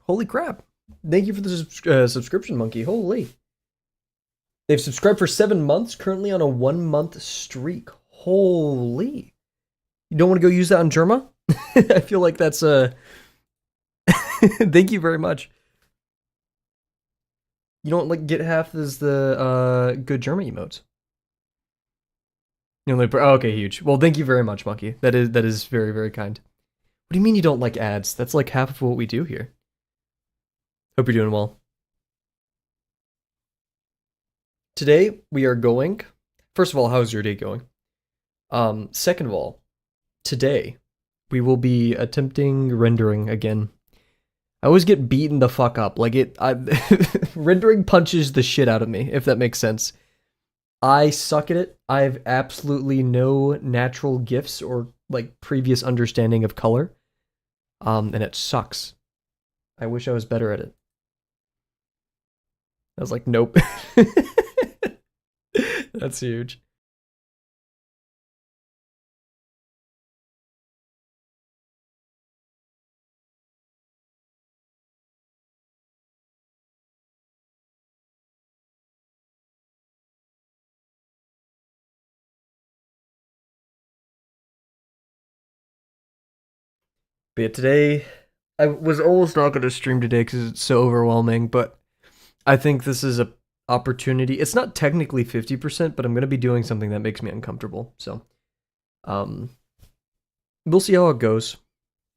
Holy crap. Thank you for the subscription, Monkey. Holy. They've subscribed for 7 months, currently on a 1 month streak. Holy. You don't want to go use that on Germa? I feel like that's a. Thank you very much. You don't like get half as the good Germa emotes. You only oh, okay, huge. Well, thank you very much, Monkey. That is very, very kind. What do you mean you don't like ads? That's like half of what we do here. Hope you're doing well. Today we are going. First of all, how's your day going? Second of all, today we will be attempting rendering again. I always get beaten the fuck up. Like rendering punches the shit out of me, if that makes sense. I suck at it. I have absolutely no natural gifts or like previous understanding of color. And it sucks. I wish I was better at it. I was like, nope. That's huge. But yeah, today, I was almost not going to stream today because it's so overwhelming, but I think this is a opportunity. It's not technically 50%, but I'm going to be doing something that makes me uncomfortable. So, um, we'll see how it goes.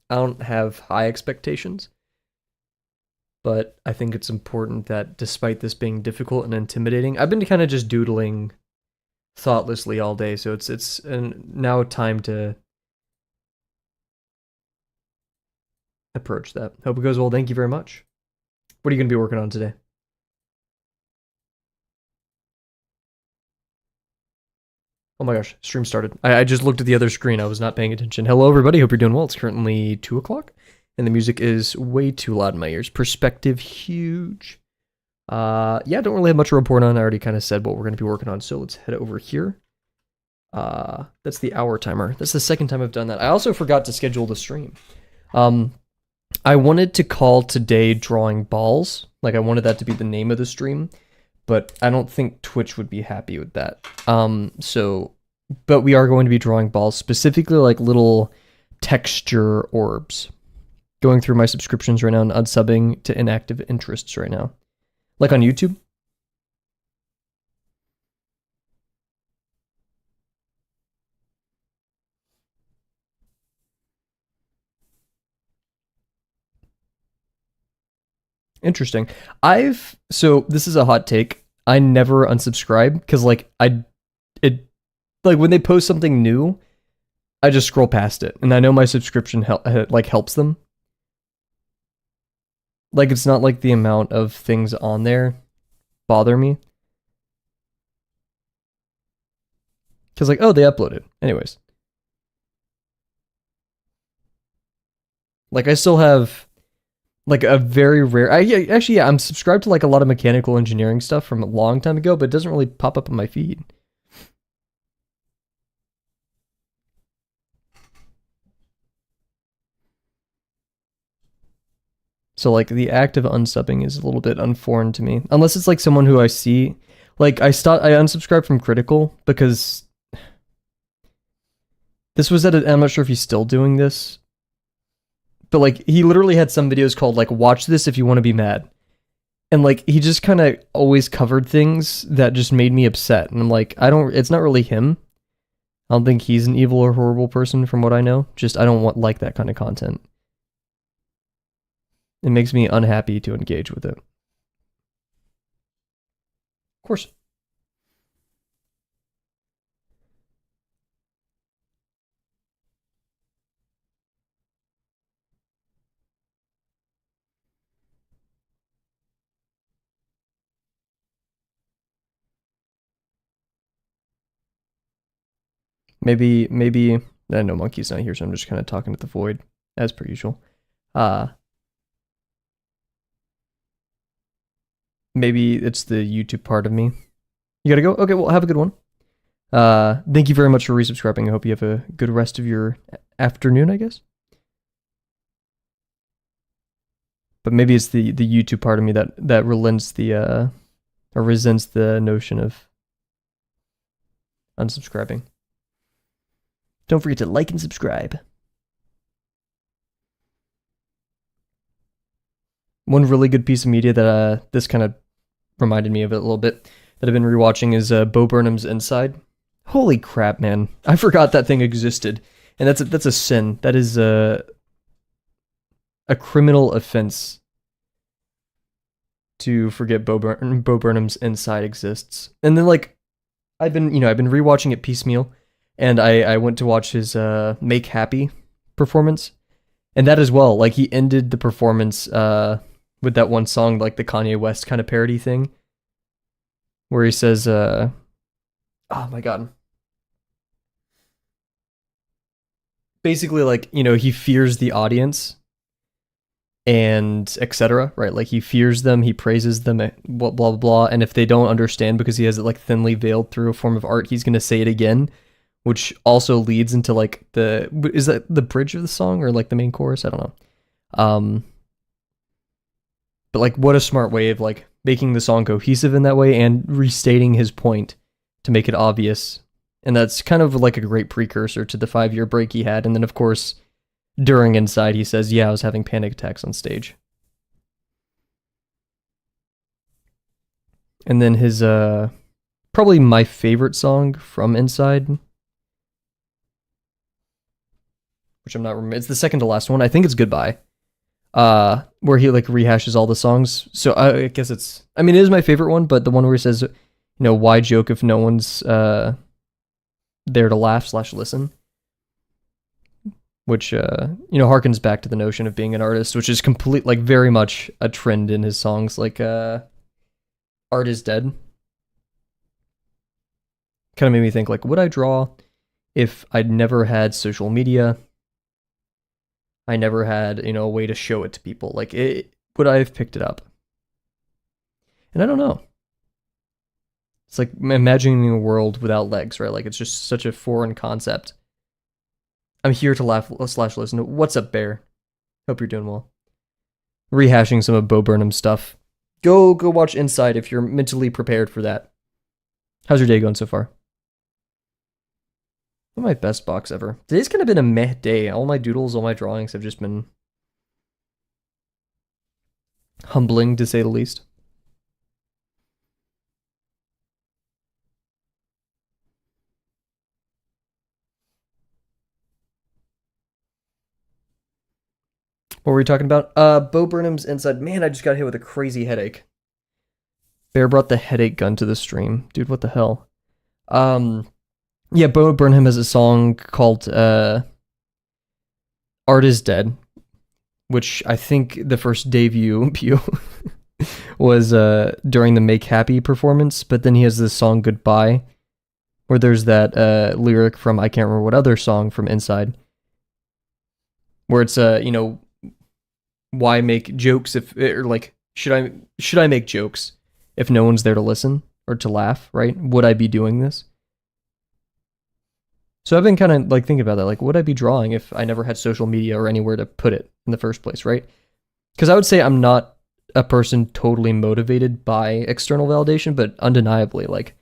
I don't have high expectations, but I think it's important that despite this being difficult and intimidating, I've been kind of just doodling thoughtlessly all day, so it's now time to approach that. Hope it goes well. Thank you very much. What are you going to be working on today? Oh my gosh, stream started. I just looked at the other screen. I was not paying attention. Hello, everybody. Hope you're doing well. It's currently 2 o'clock, and the music is way too loud in my ears. Perspective, huge. Yeah, don't really have much to report on. I already kind of said what we're going to be working on, so let's head over here. That's the hour timer. That's the second time I've done that. I also forgot to schedule the stream. I wanted to call today Drawing Balls. Like, I wanted that to be the name of the stream, but I don't think Twitch would be happy with that. But we are going to be drawing balls, specifically like little texture orbs. Going through my subscriptions right now and unsubbing to inactive interests right now. Like on YouTube. Interesting. So this is a hot take. I never unsubscribe because like when they post something new, I just scroll past it, and I know my subscription helps them. Like, it's not like the amount of things on there bother me. Because like, oh, they uploaded. Anyways. Like, I still have like a very rare. I'm subscribed to like a lot of mechanical engineering stuff from a long time ago, but it doesn't really pop up on my feed. So like the act of unsubbing is a little bit unforeign to me, unless it's like someone who I see. Like I unsubscribed from Critical because this was I'm not sure if he's still doing this, but like he literally had some videos called like "Watch this if you want to be mad," and like he just kind of always covered things that just made me upset, and I'm like, it's not really him. I don't think he's an evil or horrible person from what I know. Just I don't like that kind of content. It makes me unhappy to engage with it. Of course. Maybe I know Monkey's not here, so I'm just kind of talking to the void as per usual. Maybe it's the YouTube part of me. You gotta go? Okay, well, have a good one. Thank you very much for resubscribing. I hope you have a good rest of your afternoon, I guess. But maybe it's the YouTube part of me that relents or resents the notion of unsubscribing. Don't forget to like and subscribe. One really good piece of media that this kind of reminded me of it a little bit that I've been rewatching is Bo Burnham's Inside. Holy crap, man! I forgot that thing existed, and that's a sin. That is a criminal offense to forget Bo Burnham's Inside exists. And then like I've been rewatching it piecemeal, and I went to watch his Make Happy performance, and that as well. Like he ended the performance with that one song, like the Kanye West kind of parody thing, where he says, "Oh my god." Basically, like, you know, he fears the audience and etc. Right? Like he fears them, he praises them, blah blah blah. And if they don't understand because he has it like thinly veiled through a form of art, he's gonna say it again, which also leads into like is that the bridge of the song or like the main chorus? I don't know. But like, what a smart way of like making the song cohesive in that way and restating his point to make it obvious. And that's kind of like a great precursor to the 5-year break he had. And then, of course, during Inside, he says, yeah, I was having panic attacks on stage. And then his, probably my favorite song from Inside, which I'm not remembering, it's the second to last one. I think it's Goodbye, where he like rehashes all the songs. So I guess it is my favorite one, but the one where he says, you know, why joke if no one's, there to laugh/listen, which harkens back to the notion of being an artist, which is complete, like very much a trend in his songs, like art is dead. Kind of made me think, like, would I draw if I'd never had social media? I never had, a way to show it to people. Like, would I have picked it up? And I don't know. It's like imagining a world without legs, right? Like, it's just such a foreign concept. I'm here to laugh/listen. What's up, Bear? Hope you're doing well. Rehashing some of Bo Burnham's stuff. Go watch Inside if you're mentally prepared for that. How's your day going so far? Not my best box ever. Today's kind of been a meh day. All my doodles, all my drawings have just been humbling, to say the least. What were we talking about? Bo Burnham's Inside. Man, I just got hit with a crazy headache. Bear brought the headache gun to the stream. Dude, what the hell? Yeah, Bo Burnham has a song called Art is Dead, which I think the first debut was during the Make Happy performance, but then he has this song Goodbye, where there's that lyric from I can't remember what other song from Inside, where it's why make jokes if, or like, should I make jokes if no one's there to listen or to laugh, right? Would I be doing this? So I've been kind of like thinking about that, like, would I be drawing if I never had social media or anywhere to put it in the first place, right? Because I would say I'm not a person totally motivated by external validation, but undeniably, like,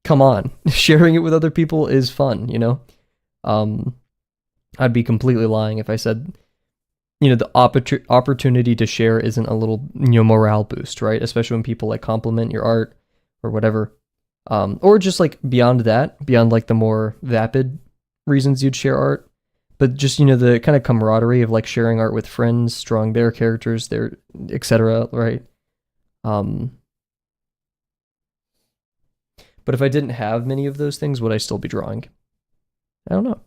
come on, sharing it with other people is fun, I'd be completely lying if I said, the opportunity to share isn't a little, morale boost, right? Especially when people like compliment your art or whatever. Or just like beyond like the more vapid reasons you'd share art, but just, the kind of camaraderie of like sharing art with friends, drawing their characters, their etc. Right. But if I didn't have many of those things, would I still be drawing? I don't know.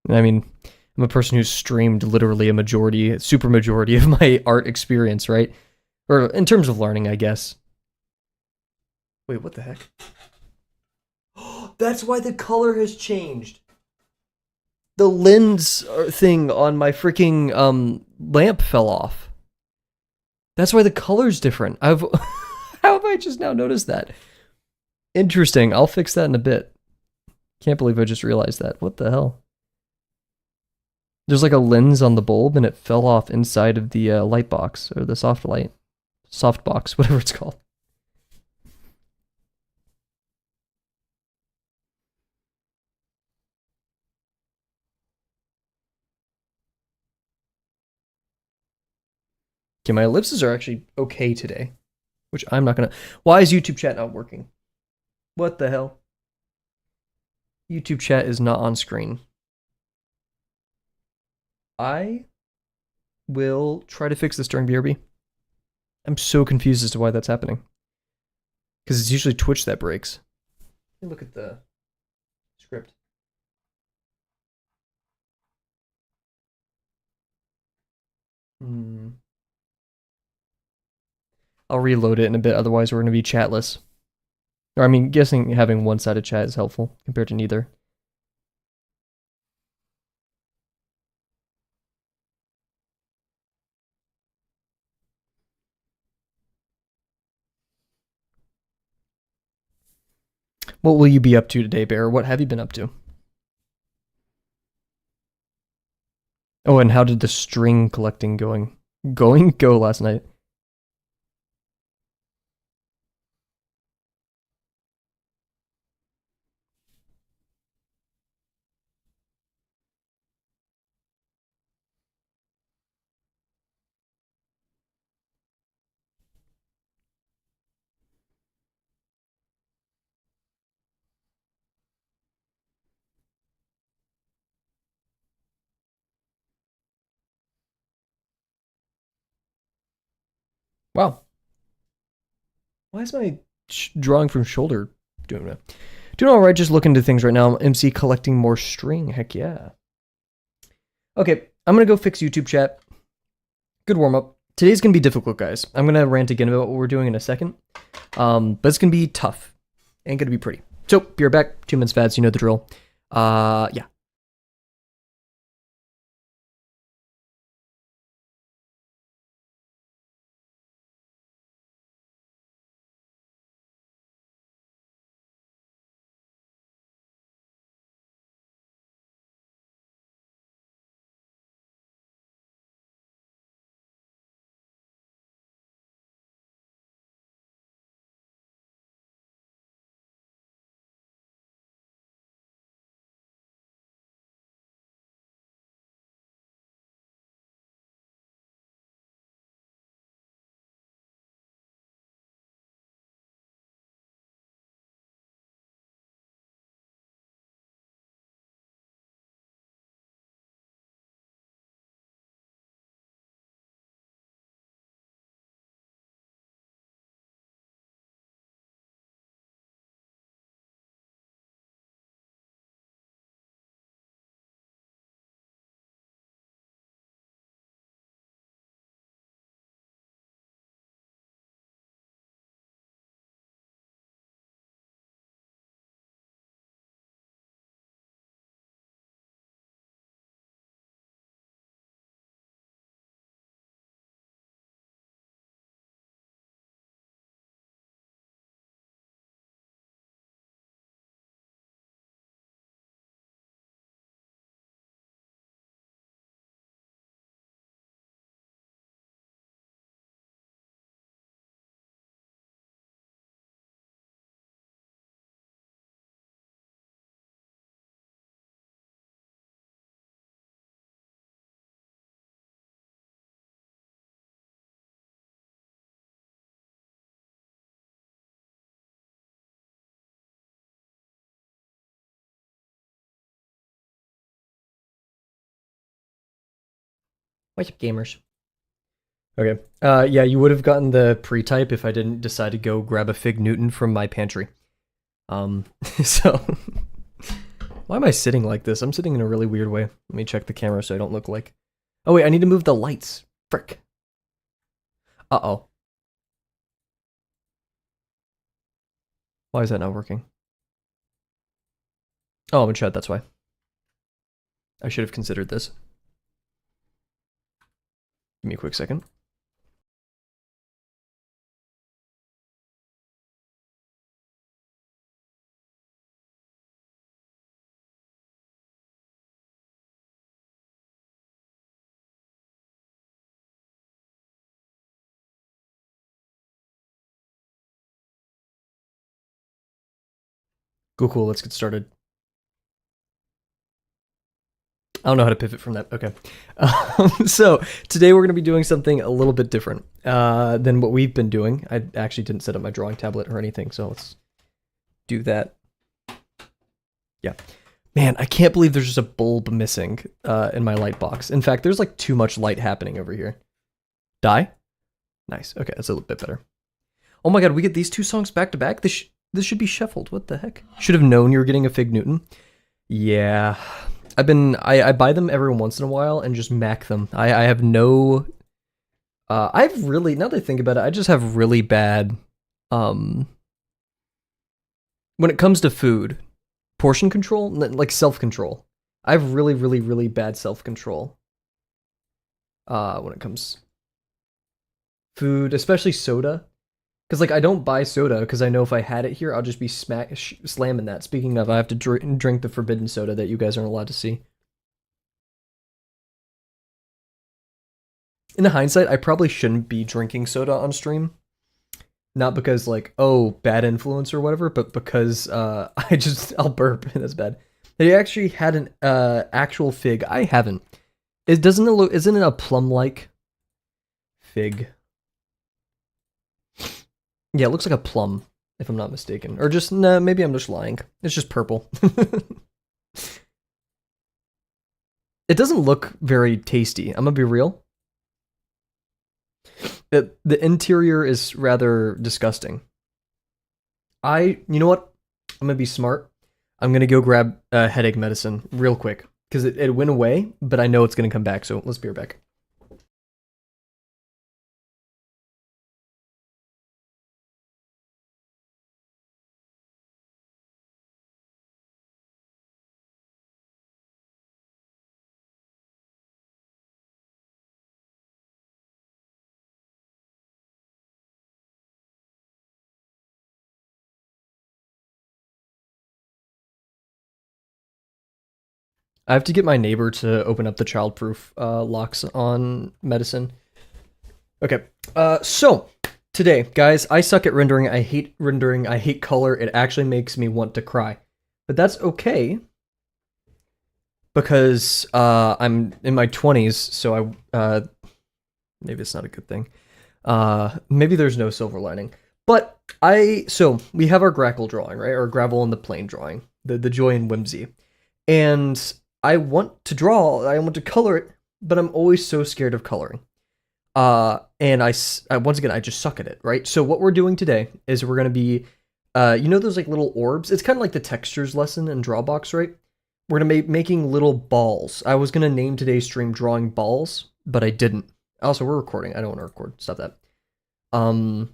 I mean, I'm a person who's streamed literally a super majority of my art experience, right? Or in terms of learning, I guess. Wait, what the heck? That's why the color has changed. The lens thing on my freaking lamp fell off. That's why the color's different. How have I just now noticed that? Interesting. I'll fix that in a bit. Can't believe I just realized that. What the hell? There's like a lens on the bulb and it fell off inside of the light box or the soft box, whatever it's called. Okay, my ellipses are actually okay today, which I'm not gonna. Why is YouTube chat not working? What the hell? YouTube chat is not on screen. I will try to fix this during BRB. I'm so confused as to why that's happening. Because it's usually Twitch that breaks. Let me look at the script. I'll reload it in a bit, otherwise we're going to be chatless. Or I mean, guessing having one-sided chat is helpful compared to neither. What will you be up to today, Bear? What have you been up to? Oh, and how did the string collecting go last night? Wow. Why is my drawing from shoulder doing that? Doing all right, just looking into things right now. MC collecting more string. Heck yeah. Okay, I'm going to go fix YouTube chat. Good warm up. Today's going to be difficult, guys. I'm going to rant again about what we're doing in a second. But it's going to be tough. Ain't going to be pretty. So, be right back. 2 minutes fads, you know the drill. Yeah. What's up, gamers? Okay. Yeah, you would have gotten the pre-type if I didn't decide to go grab a Fig Newton from my pantry. So... Why am I sitting like this? I'm sitting in a really weird way. Let me check the camera so I don't look like... Oh wait, I need to move the lights. Frick. Uh-oh. Why is that not working? Oh, I'm in chat, that's why. I should have considered this. Give me a quick second. Cool. Let's get started. I don't know how to pivot from that. Okay. So today we're going to be doing something a little bit different than what we've been doing. I actually didn't set up my drawing tablet or anything, so let's do that. Yeah. Man, I can't believe there's just a bulb missing in my light box. In fact, there's like too much light happening over here. Die? Nice. Okay, that's a little bit better. Oh my god, we get these two songs back to back? This should be shuffled. What the heck? Should have known you were getting a Fig Newton. Yeah. I buy them every once in a while and just mac them. I have no I've really, now that I think about it, I just have really bad when it comes to food, portion control, like self-control. I have really bad self-control when it comes food, especially soda. Because, like, I don't buy soda because I know if I had it here, I'll just be slamming that. Speaking of, I have to drink the forbidden soda that you guys aren't allowed to see. In hindsight, I probably shouldn't be drinking soda on stream. Not because, like, oh, bad influence or whatever, but because I'll burp, and that's bad. They actually had an actual fig. I haven't. Isn't it a plum-like fig? Yeah, it looks like a plum, if I'm not mistaken. Or just, nah, maybe I'm just lying. It's just purple. It doesn't look very tasty, I'm gonna be real. The interior is rather disgusting. You know what? I'm gonna be smart. I'm gonna go grab headache medicine real quick. Because it went away, but I know it's gonna come back, so let's be right back. I have to get my neighbor to open up the childproof locks on medicine. Okay, so today, guys, I suck at rendering. I hate rendering. I hate color. It actually makes me want to cry. But that's okay because I'm in my 20s, so maybe it's not a good thing. Maybe there's no silver lining. But so we have our Grackle drawing, right? Or Gravel in the Plane drawing, the joy and whimsy. And I want to draw, I want to color it, but I'm always so scared of coloring. And I once again, I just suck at it, right? So what we're doing today is we're going to be, you know those like little orbs? It's kind of like the textures lesson in Drawbox, right? We're going to be making little balls. I was going to name today's stream Drawing Balls, but I didn't. Also, we're recording. I don't want to record. Stop that. We're going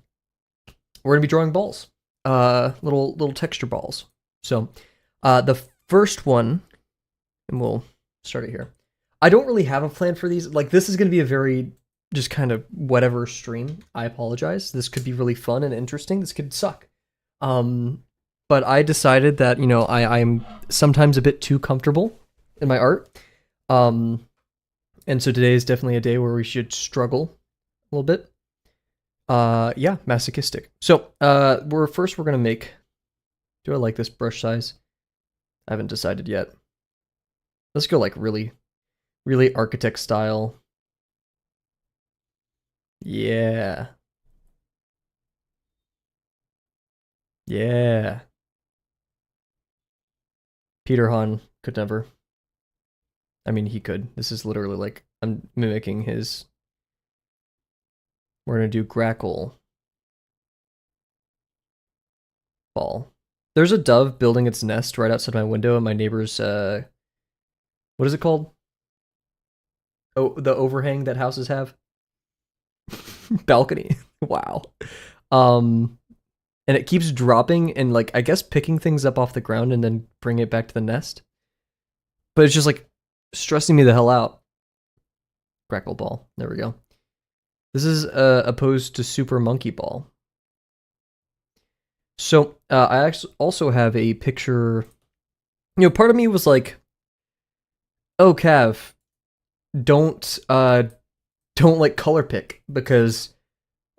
to be drawing balls. Little texture balls. So, the first one, and we'll start it here. I don't really have a plan for these. Like, this is going to be a very just kind of whatever stream. I apologize. This could be really fun and interesting. This could suck. But I decided that, you know, I'm sometimes a bit too comfortable in my art. And so today is definitely a day where we should struggle a little bit. Yeah, masochistic. So, we're going to make, do I like this brush size? I haven't decided yet. Let's go like really architect style. Yeah. Yeah. Peter Hahn could never. I mean, he could. This is literally like, I'm mimicking his. We're going to do Grackle Ball. There's a dove building its nest right outside my window, and my neighbor's, what is it called? Oh, the overhang that houses have? Balcony. Wow. And it keeps dropping and, like, I guess picking things up off the ground and then bring it back to the nest. But it's just, like, stressing me the hell out. Grackle Ball. There we go. This is opposed to Super Monkey Ball. So, I also have a picture. You know, part of me was like, oh, Cav, don't like color pick, because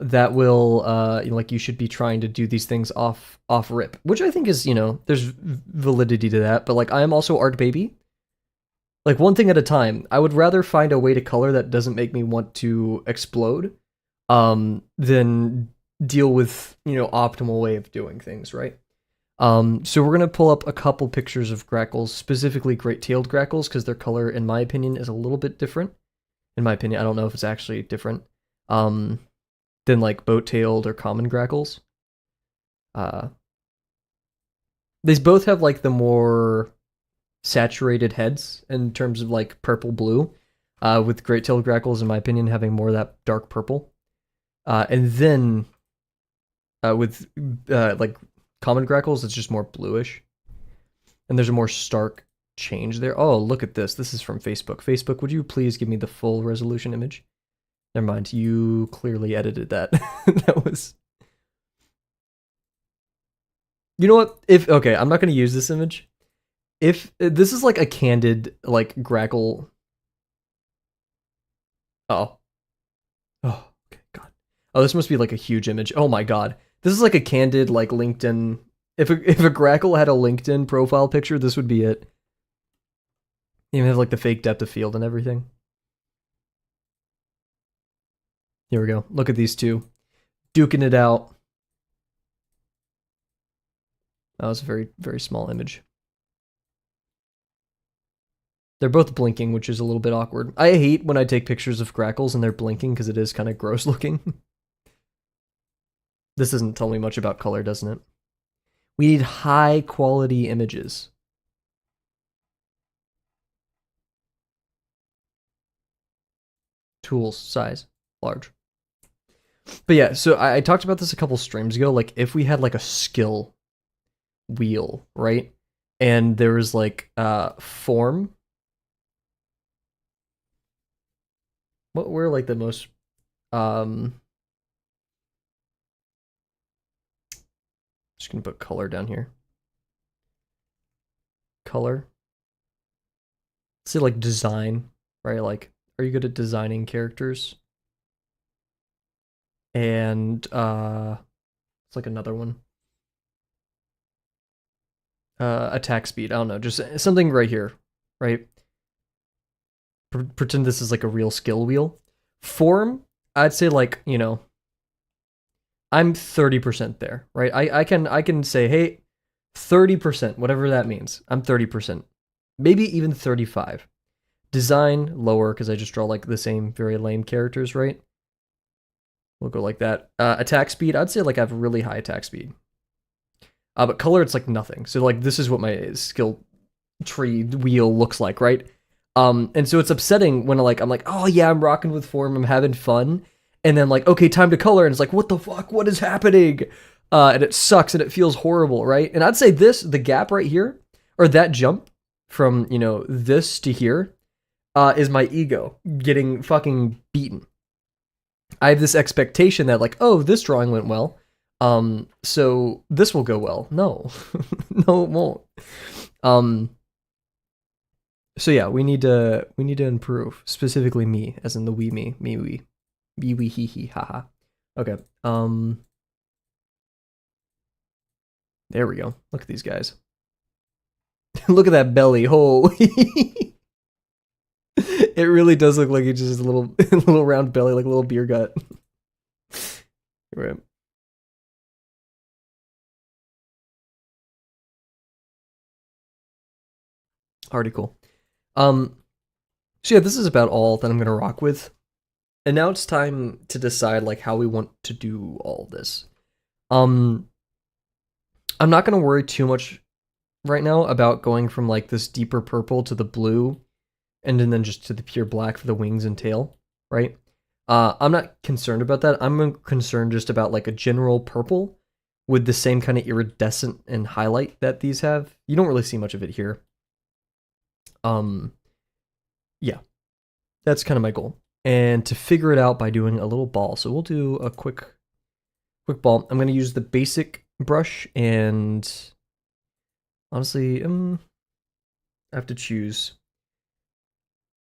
that will like you should be trying to do these things off rip, which I think is, there's validity to that. But like I am also art baby. Like one thing at a time. I would rather find a way to color that doesn't make me want to explode, than deal with optimal way of doing things, right? So we're gonna pull up a couple pictures of grackles, specifically great-tailed grackles, because their color, in my opinion, is a little bit different. In my opinion, I don't know if it's actually different, than like boat-tailed or common grackles. These both have like the more saturated heads in terms of like purple blue, with great-tailed grackles, in my opinion, having more of that dark purple. And then with like common grackles, it's just more bluish. And there's a more stark change there. Oh, look at this. This is from Facebook. Facebook, would you please give me the full resolution image? Never mind. You clearly edited that. That was... You know what? Okay, I'm not going to use this image. If this is like a candid, like, grackle... Oh. Oh, okay, God. Oh, this must be like a huge image. Oh my God. This is like a candid, like, LinkedIn... If a grackle had a LinkedIn profile picture, this would be it. You even have like the fake depth of field and everything. Here we go. Look at these two. Duking it out. That was a very, very small image. They're both blinking, which is a little bit awkward. I hate when I take pictures of grackles and they're blinking because it is kind of gross looking. This doesn't tell me much about color, doesn't it? We need high quality images. Tools, size, large. But yeah, so I talked about this a couple streams ago. Like, if we had like a skill wheel, right? And there was like form. What were like the most just gonna put color down here. Color. Let's say like design, right? Like, are you good at designing characters? And it's like another one. Attack speed. I don't know, just something right here, right? Pretend this is like a real skill wheel. Form, I'd say like, I'm 30% there, right? I can say, hey, 30%, whatever that means. I'm 30%. Maybe even 35. Design, lower, because I just draw like the same very lame characters, right? We'll go like that. Attack speed, I'd say like I have really high attack speed. But color, it's like nothing. So like this is what my skill tree wheel looks like, right? And so it's upsetting when I'm like, oh yeah, I'm rocking with form, I'm having fun. And then like, okay, time to color. And it's like, what the fuck? What is happening? And it sucks and it feels horrible, right? And I'd say the gap right here, or that jump from, this to here, is my ego getting fucking beaten. I have this expectation that like, oh, this drawing went well. So this will go well. No, no, it won't. So yeah, we need to improve, specifically me, as in the me, we, he, haha. Okay. There we go. Look at these guys. Look at that belly. Holy. It really does look like it's just a little little round belly, like a little beer gut. Right. Already cool. So yeah, this is about all that I'm gonna rock with. And now it's time to decide like how we want to do all this. I'm not gonna worry too much right now about going from like this deeper purple to the blue and then just to the pure black for the wings and tail, right? I'm not concerned about that. I'm concerned just about like a general purple with the same kind of iridescent and highlight that these have. You don't really see much of it here. Yeah, that's kind of my goal. And to figure it out by doing a little ball. So we'll do a quick ball. I'm going to use the basic brush, and honestly, I have to choose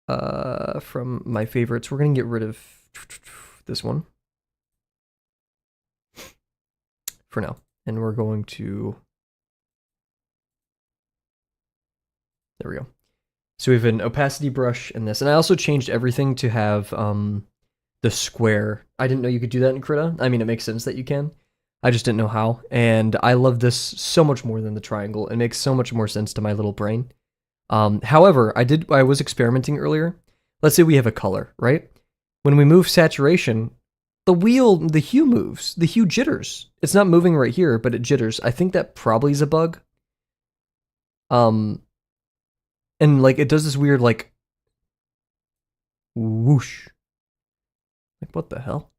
from my favorites. We're going to get rid of this one. for now. And we're going to, there we go. So we have an opacity brush in this. And I also changed everything to have the square. I didn't know you could do that in Krita. I mean, it makes sense that you can. I just didn't know how. And I love this so much more than the triangle. It makes so much more sense to my little brain. However, I was experimenting earlier. Let's say we have a color, right? When we move saturation, the hue moves. The hue jitters. It's not moving right here, but it jitters. I think that probably is a bug. And like it does this weird like whoosh. Like what the hell?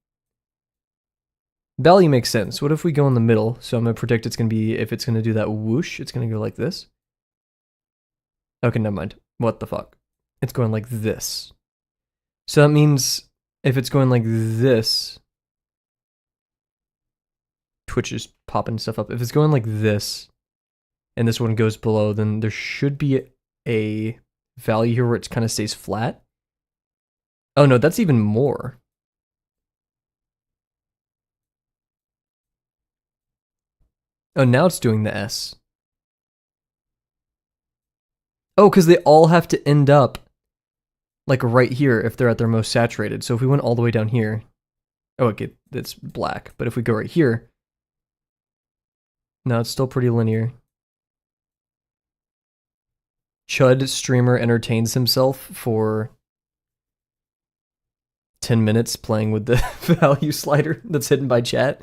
Value makes sense. What if we go in the middle? So I'm gonna predict it's gonna be, if it's gonna do that whoosh, it's gonna go like this. Okay, never mind. What the fuck? It's going like this. So that means if it's going like this, Twitch is popping stuff up. If it's going like this, and this one goes below, then there should be a value here where it kind of stays flat. Oh no, that's even more. Oh, now it's doing the S. Oh, because they all have to end up like right here if they're at their most saturated. So if we went all the way down here, oh, okay, it's black. But if we go right here, no, it's still pretty linear. Chud streamer entertains himself for 10 minutes playing with the value slider that's hidden by chat.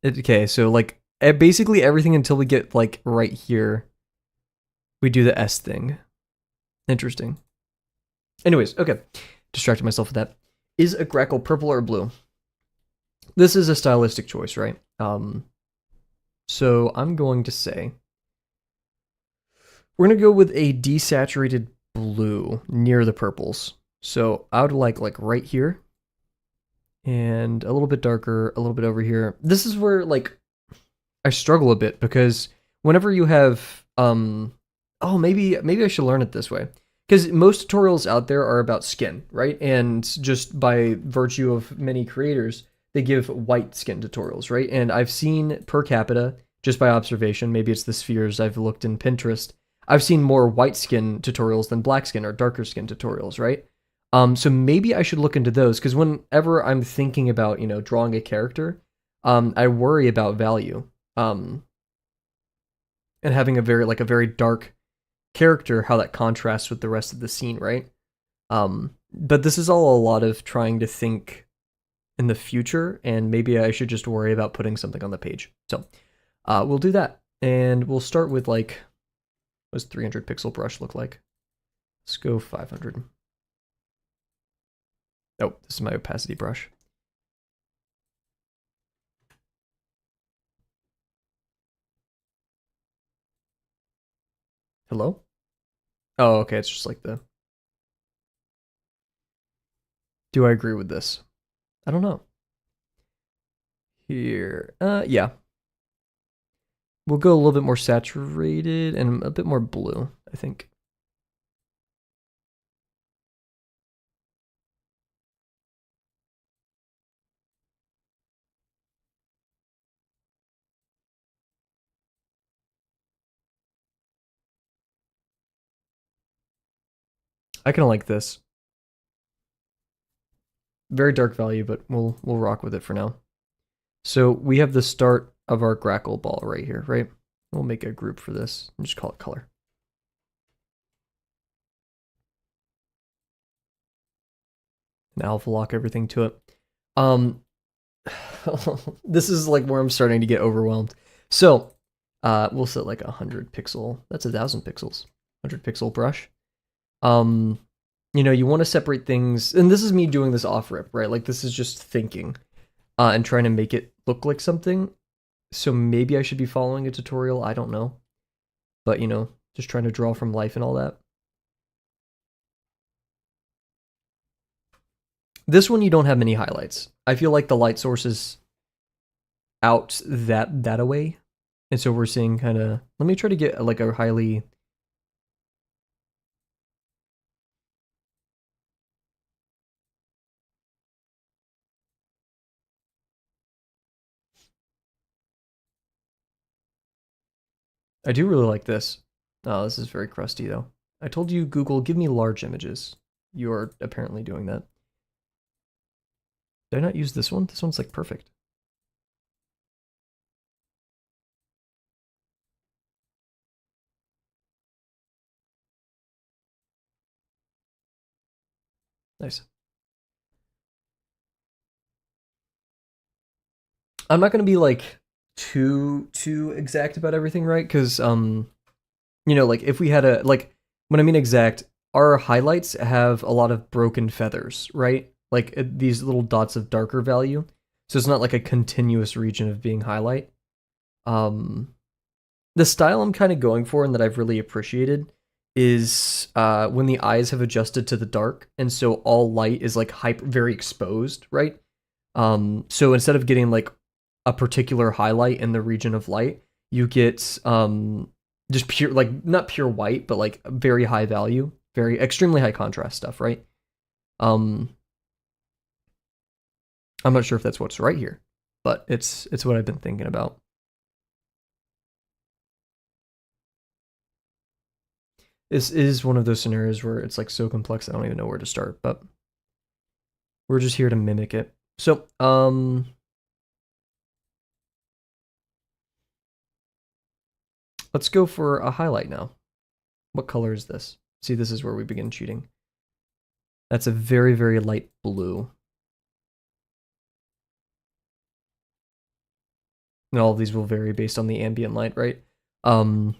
Okay, so like basically everything until we get like right here, we do the S thing. Interesting. Anyways, okay. Distracted myself with that. Is a Grackle purple or blue? This is a stylistic choice, right? So I'm going to say we're going to go with a desaturated blue near the purples. So I would like right here and a little bit darker, a little bit over here. This is where like I struggle a bit because whenever you have oh, maybe I should learn it this way. Because most tutorials out there are about skin, right? And just by virtue of many creators, they give white skin tutorials, right? And I've seen per capita, just by observation, maybe it's the spheres I've looked in Pinterest, I've seen more white skin tutorials than black skin or darker skin tutorials, right? So maybe I should look into those, because whenever I'm thinking about, drawing a character, I worry about value. And having a very dark character, how that contrasts with the rest of the scene, right? But this is all a lot of trying to think in the future, and maybe I should just worry about putting something on the page. So we'll do that, and we'll start with like, what does 300 pixel brush look like? Let's go 500. Oh, this is my opacity brush. Hello? Oh, okay, it's just like the... Do I agree with this? I don't know. Here, yeah. We'll go a little bit more saturated and a bit more blue, I think. I kind of like this. Very dark value, but we'll rock with it for now. So we have the start of our Grackle Ball right here, right? We'll make a group for this and just call it color. And alpha lock everything to it. This is like where I'm starting to get overwhelmed. So we'll set like 100 pixel. That's 1,000 pixels. 100 pixel brush. You want to separate things, and this is me doing this off rip, right? Like this is just thinking and trying to make it look like something. So maybe I should be following a tutorial. I don't know. But, just trying to draw from life and all that. This one, you don't have many highlights. I feel like the light source is out that away. And so we're seeing kind of, let me try to get like a highly... I do really like this. Oh, this is very crusty though. I told you, Google, give me large images. You're apparently doing that. Did I not use this one? This one's like perfect. Nice. I'm not gonna be like too exact about everything, right? Because like if we had a like when I mean exact, our highlights have a lot of broken feathers, right? Like these little dots of darker value. So it's not like a continuous region of being highlight. Um, the style I'm kind of going for and that I've really appreciated is when the eyes have adjusted to the dark, and so all light is like very exposed, right? So instead of getting like a particular highlight in the region of light, you get just pure, like not pure white, but like very high value, very extremely high contrast stuff, right? Um, I'm not sure if that's what's right here, but it's what I've been thinking about. This is one of those scenarios where it's like so complex I don't even know where to start, but we're just here to mimic it. So, let's go for a highlight now. What color is this? See, this is where we begin cheating. That's a very, very light blue. And all of these will vary based on the ambient light, right? Um,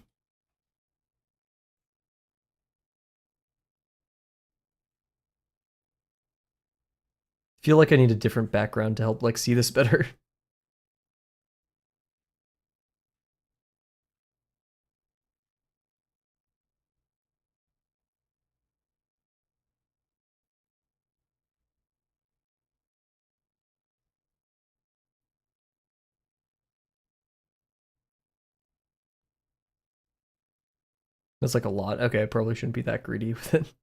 feel like I need a different background to help like see this better. That's like a lot. Okay, I probably shouldn't be that greedy with it.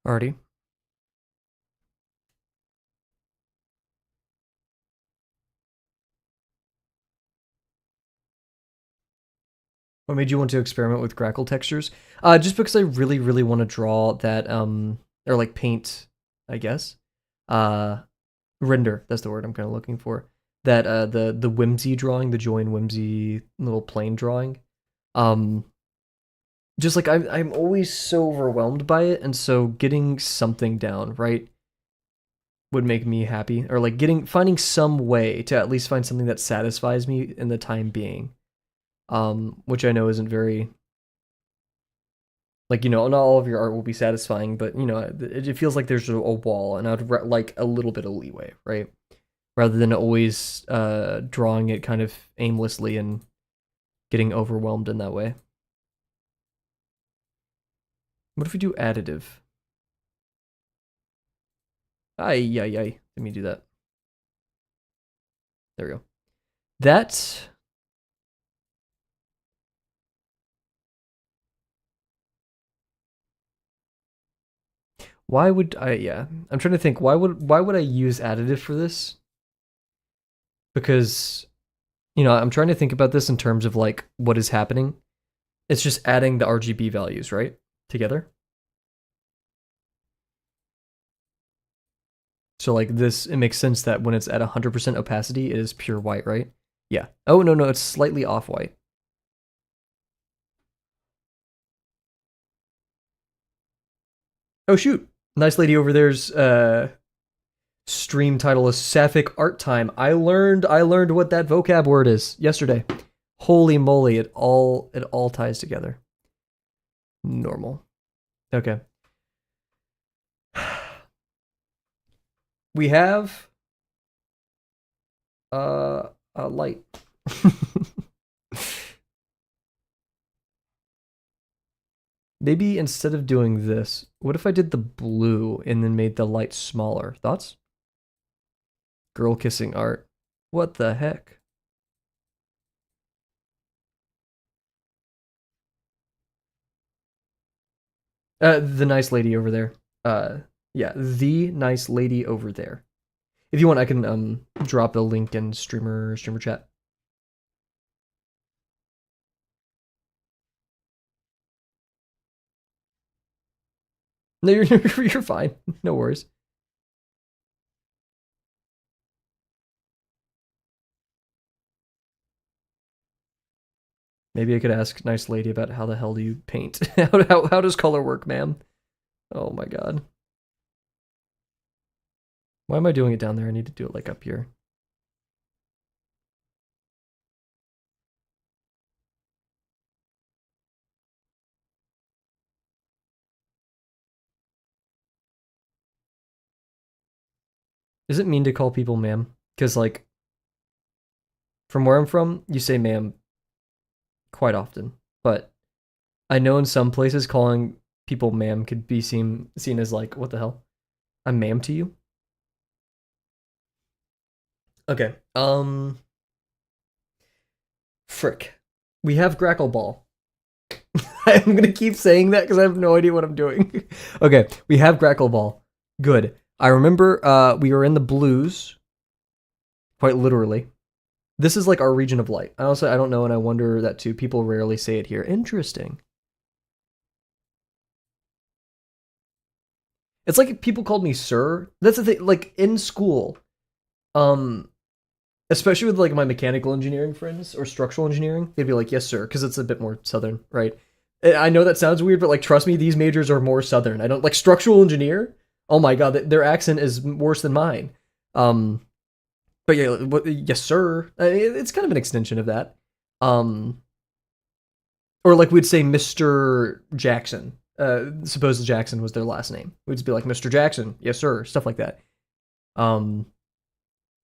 Alrighty. What made you want to experiment with Grackle textures? Just because I really, really want to draw that, or like paint, I guess. Uh, render, that's the word I'm kind of looking for. That, the whimsy drawing, the joy and whimsy little plane drawing. Um, just like I'm always so overwhelmed by it, and so getting something down, right, would make me happy. Or like finding some way to at least find something that satisfies me in the time being. Which I know isn't very like not all of your art will be satisfying, but it feels like there's a wall, and I'd like a little bit of leeway, right? Rather than always drawing it kind of aimlessly and getting overwhelmed in that way. What if we do additive? Ay, ay, ay. Let me do that. There we go. That why would I yeah. I'm trying to think why would I use additive for this? Because I'm trying to think about this in terms of like what is happening. It's just adding the RGB values, right? Together. So like this, it makes sense that when it's at 100% opacity, it is pure white, right? Yeah. Oh, no, it's slightly off-white. Oh, shoot. Nice lady over there's stream title is Sapphic Art Time. I learned what that vocab word is yesterday. Holy moly, it all ties together. Normal. Okay. We have a light. Maybe instead of doing this, what if I did the blue and then made the light smaller? Thoughts? Girl kissing art. What the heck? The nice lady over there. Yeah, the nice lady over there. If you want, I can drop a link in streamer chat. No, you're fine. No worries. Maybe I could ask nice lady about how the hell do you paint? How does color work, ma'am? Oh my god. Why am I doing it down there? I need to do it like up here. Is it mean to call people ma'am? Because, like, from where I'm from, you say ma'am quite often. But I know in some places calling people ma'am could be seen as like, what the hell? I'm ma'am to you? Okay. Frick. We have Grackle Ball. I'm gonna keep saying that because I have no idea what I'm doing. Okay, we have Grackle Ball. Good. I remember we were in the blues, quite literally. This is like our region of light. Honestly, I don't know, and I wonder that too. People rarely say it here. Interesting. It's like people called me sir. That's the thing. Like in school, um, especially with like my mechanical engineering friends or structural engineering, they'd be like, "Yes, sir," because it's a bit more southern, right? I know that sounds weird, but like, trust me, these majors are more southern. I don't like structural engineer. Oh my god, their accent is worse than mine. Um, but yeah, yes, sir. It's kind of an extension of that. Um, or like we'd say Mr. Jackson. Suppose Jackson was their last name. We'd just be like Mr. Jackson, yes, sir, stuff like that. Um,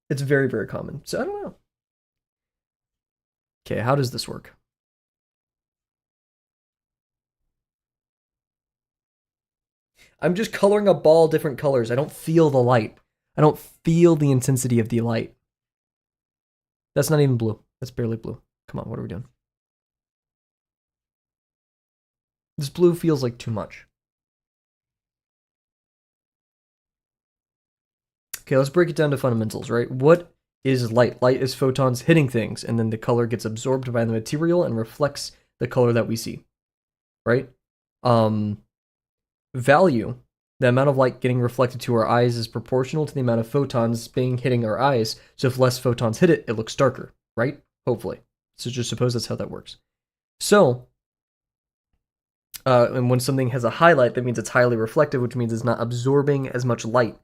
it's very, very common. So I don't know. Okay, how does this work? I'm just coloring a ball different colors. I don't feel the light. I don't feel the intensity of the light. That's not even blue. That's barely blue. Come on, what are we doing? This blue feels like too much. Okay, let's break it down to fundamentals, right? What is light? Light is photons hitting things, and then the color gets absorbed by the material and reflects the color that we see, right? Value, the amount of light getting reflected to our eyes is proportional to the amount of photons being hitting our eyes. So if less photons hit it, it looks darker, right? Hopefully. So just suppose that's how that works. So, and when something has a highlight, that means it's highly reflective, which means it's not absorbing as much light.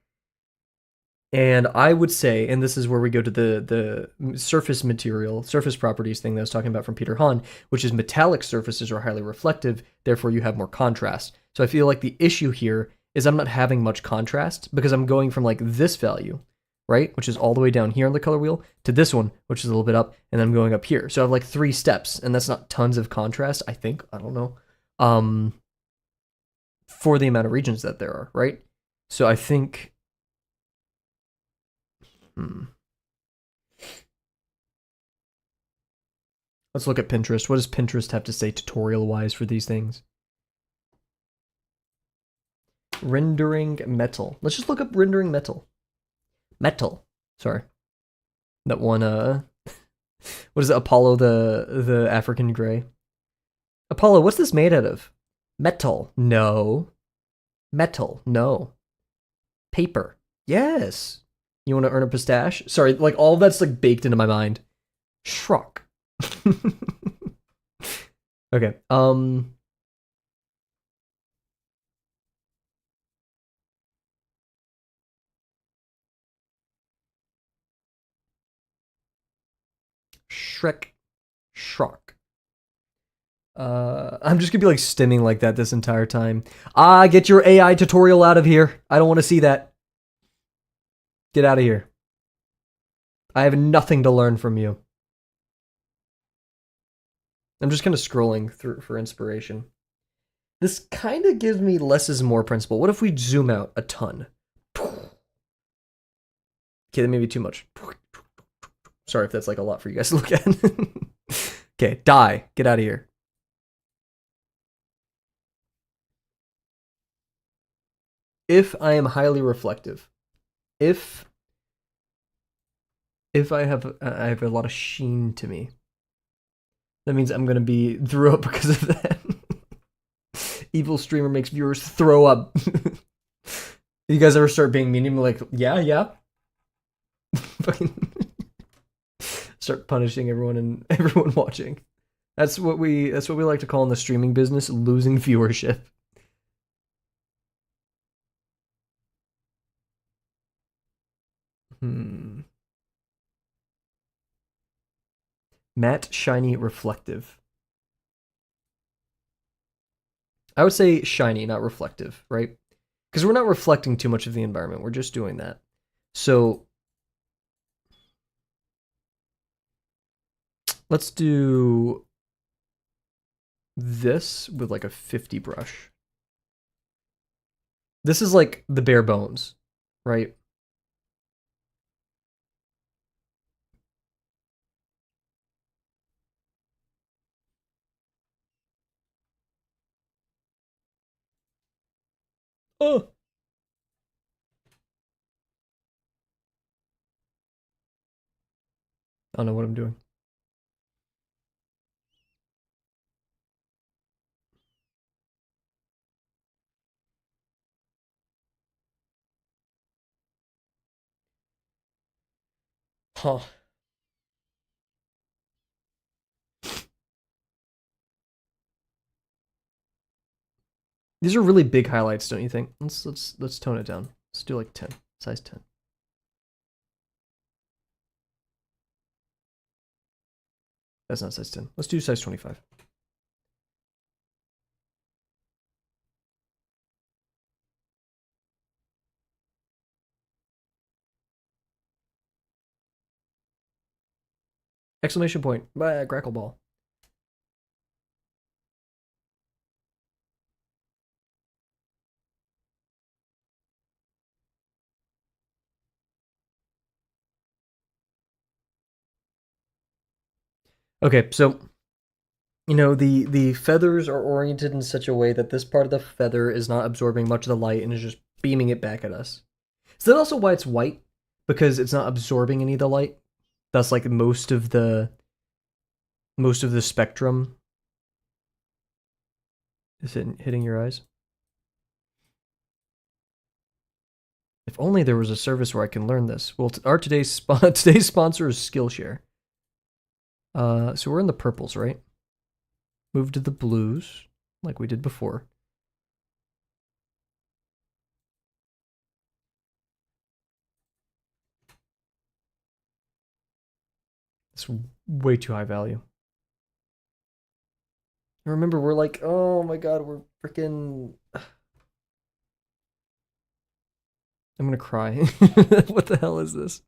And I would say, and this is where we go to the surface material, surface properties thing that I was talking about from Peter Hahn, which is metallic surfaces are highly reflective, therefore you have more contrast. So I feel like the issue here is I'm not having much contrast because I'm going from like this value, right, which is all the way down here on the color wheel, to this one, which is a little bit up, and then I'm going up here. So I have like 3 steps, and that's not tons of contrast, I think. I don't know. For the amount of regions that there are, right? So I think let's look at Pinterest. What does Pinterest have to say tutorial-wise for these things? Rendering metal. Let's just look up rendering metal. Metal. Sorry. That one, what is it? Apollo, the African gray. Apollo, what's this made out of? Metal. No. Metal. No. Paper. Yes. You want to earn a pistache? Sorry, like all of that's like baked into my mind. Shrunk. Okay. Shrek. Shrunk. I'm just gonna be like stimming like that this entire time. Get your AI tutorial out of here. I don't want to see that. Get out of here. I have nothing to learn from you. I'm just kind of scrolling through for inspiration. This kind of gives me less is more principle. What if we zoom out a ton? Okay, that may be too much. Sorry if that's like a lot for you guys to look at. Okay, die. Get out of here. If I am highly reflective, if I have a lot of sheen to me, that means I'm gonna be throw up because of that. Evil streamer makes viewers throw up. You guys ever start being mean? Like, yeah. Fucking start punishing everyone and everyone watching. That's what we like to call in the streaming business losing viewership. Matte, shiny, reflective. I would say shiny, not reflective, right? Because we're not reflecting too much of the environment. We're just doing that. So let's do this with like a 50 brush. This is like the bare bones, right? Oh. I don't know what I'm doing. Huh. These are really big highlights, don't you think? Let's tone it down. Let's do like 10, size 10. That's not size 10. Let's do size 25. Exclamation point. By Grackle Ball. Okay, so the feathers are oriented in such a way that this part of the feather is not absorbing much of the light and is just beaming it back at us. Is that also why it's white? Because it's not absorbing any of the light. That's like most of the spectrum is hitting your eyes. If only there was a service where I can learn this. Well, our today's sponsor is Skillshare. So we're in the purples, right? Move to the blues, like we did before. It's way too high value. Remember, we're like, oh my god, we're freaking. I'm gonna cry. What the hell is this?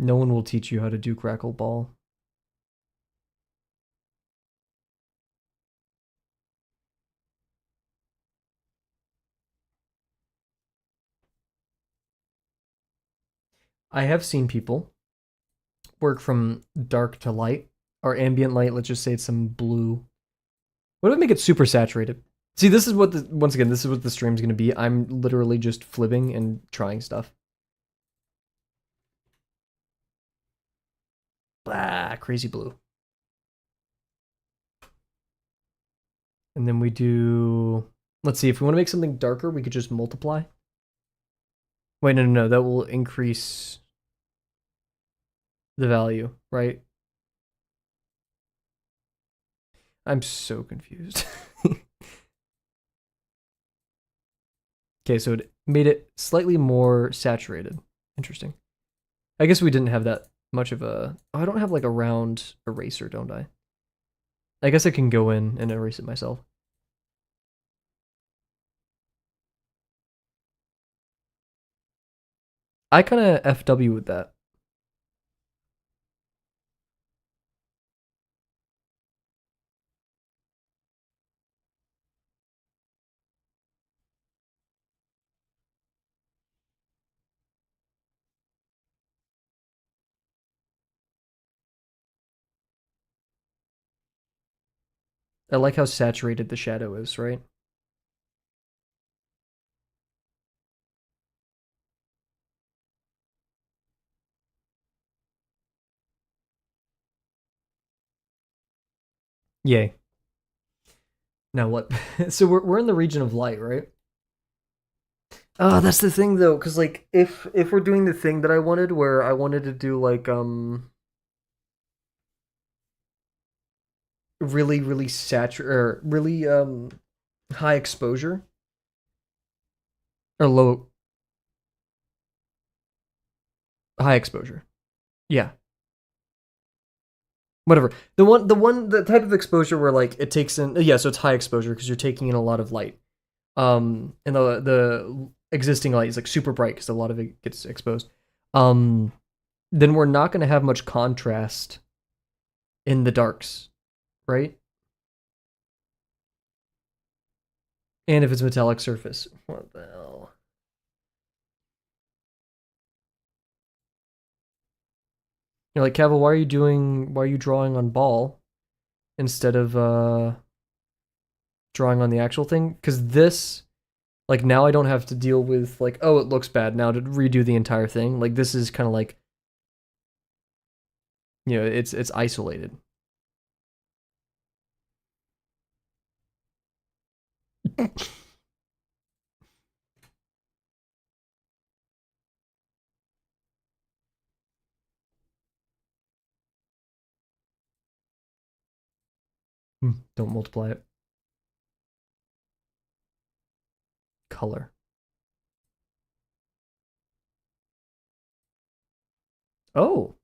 No one will teach you how to do Grackle Ball. I have seen people work from dark to light, or ambient light. Let's just say it's some blue. What if I make it super saturated? See, this is what once again, this is what the stream's gonna be. I'm literally just flipping and trying stuff. Blah, crazy blue. And then we do. Let's see, if we want to make something darker, we could just multiply. Wait, no. That will increase the value, right? I'm so confused. Okay, so it made it slightly more saturated. Interesting. I guess we didn't have that much of a... Oh, I don't have like a round eraser, don't I? I guess I can go in and erase it myself. I kind of FW with that. I like how saturated the shadow is, right? Yay. Now what? So we're in the region of light, right? Oh, that's the thing though, because like if we're doing the thing that I wanted, where I wanted to do like really satur or really high exposure or low high exposure. Yeah, whatever. The type of exposure where like it takes in yeah, so it's high exposure because you're taking in a lot of light. And the existing light is like super bright because a lot of it gets exposed. Um, then we're not going to have much contrast in the darks, right? And if it's metallic surface, what the hell? You're like, Kavel, why are you drawing on ball instead of drawing on the actual thing? Because this, like, now I don't have to deal with like, oh, it looks bad now to redo the entire thing. Like, this is kind of like, it's isolated. Don't multiply it. Color. Oh,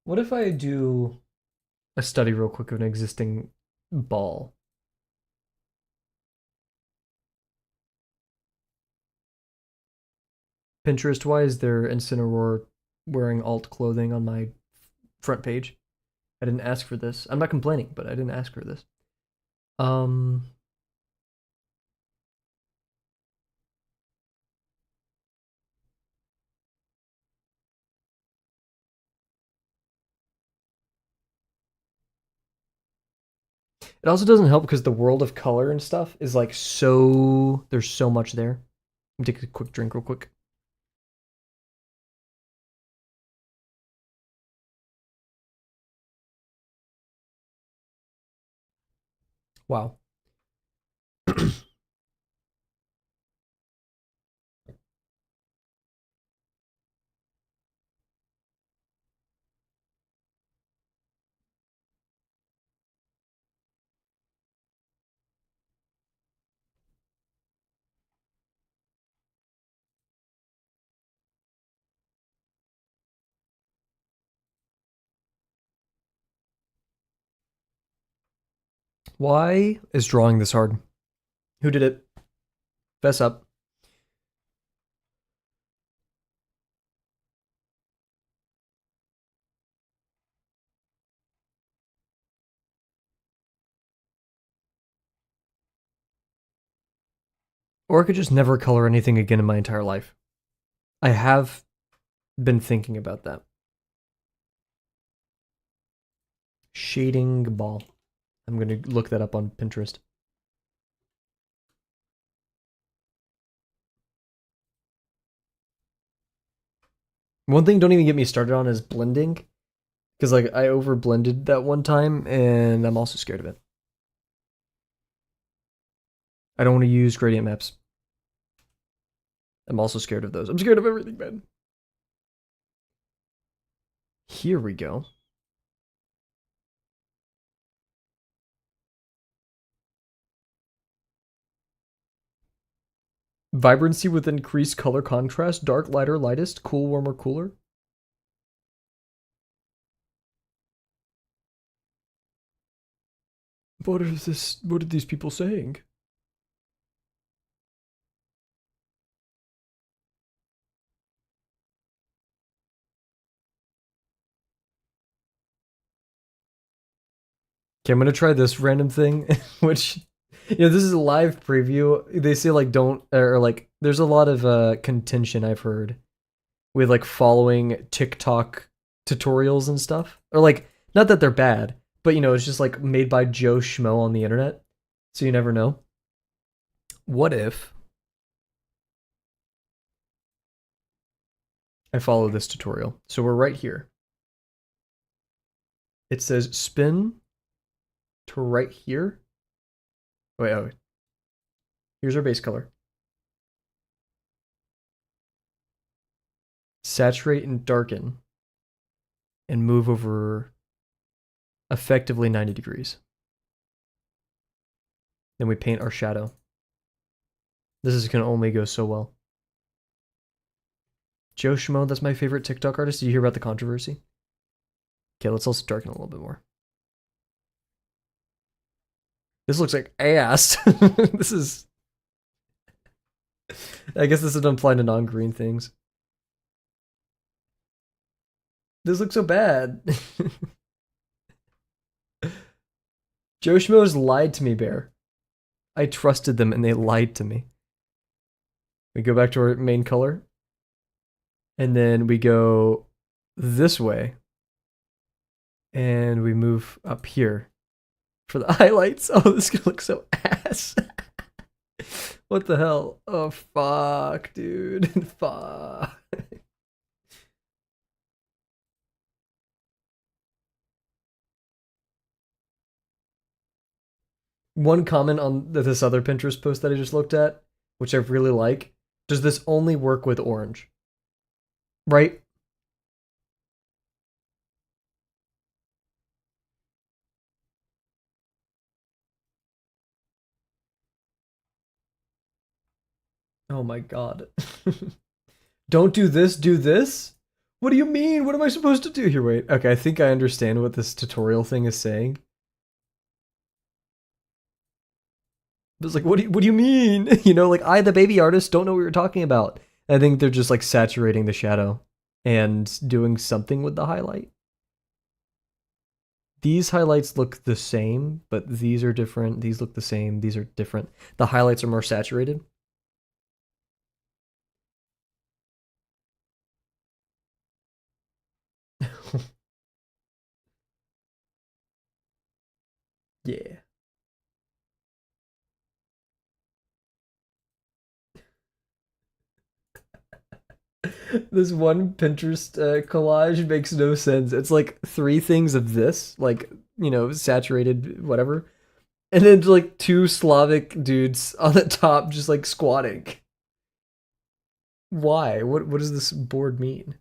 what if I do a study real quick of an existing ball? Pinterest, why is there Incineroar wearing alt clothing on my front page? I didn't ask for this. I'm not complaining, but I didn't ask for this. Um, it also doesn't help because the world of color and stuff is like so. There's so much there. Let me take a quick drink, real quick. Wow. Why is drawing this hard? Who did it? Fess up. Or I could just never color anything again in my entire life. I have been thinking about that. Shading ball. I'm gonna look that up on Pinterest. One thing don't even get me started on is blending. Because like I over blended that one time and I'm also scared of it. I don't want to use gradient maps. I'm also scared of those. I'm scared of everything, man. Here we go. Vibrancy with increased color contrast. Dark, lighter, lightest. Cool, warmer, cooler. What is this? What are these people saying? Okay, I'm gonna try this random thing, which This is a live preview. They say like don't or like there's a lot of contention I've heard with like following TikTok tutorials and stuff. Or like not that they're bad, but it's just like made by Joe Schmo on the internet. So you never know. What if I follow this tutorial? So we're right here. It says spin to right here. Wait, oh, here's our base color. Saturate and darken and move over effectively 90 degrees. Then we paint our shadow. This is going to only go so well. Joe Schmo, that's my favorite TikTok artist. Did you hear about the controversy? Okay, let's also darken a little bit more. This looks like ass. This is... I guess this is applying to non-green things. This looks so bad. Joe Schmo's lied to me, Bear. I trusted them and they lied to me. We go back to our main color. And then we go this way. And we move up here for the highlights. Oh, this is gonna look so ass. What the hell? Oh, fuck, dude. Fuck. One comment on this other Pinterest post that I just looked at, which I really like. Does this only work with orange? Right? Oh my god. Don't do this, do this? What do you mean? What am I supposed to do here? Wait. Okay, I think I understand what this tutorial thing is saying. But it's like, what do you mean? Like I, the baby artist, don't know what you're talking about. I think they're just like saturating the shadow and doing something with the highlight. These highlights look the same, but these are different. These look the same. These are different. The highlights are more saturated. Yeah. This one Pinterest collage makes no sense. It's like three things of this, like, saturated, whatever. And then like two Slavic dudes on the top just like squatting. Why? What does this board mean?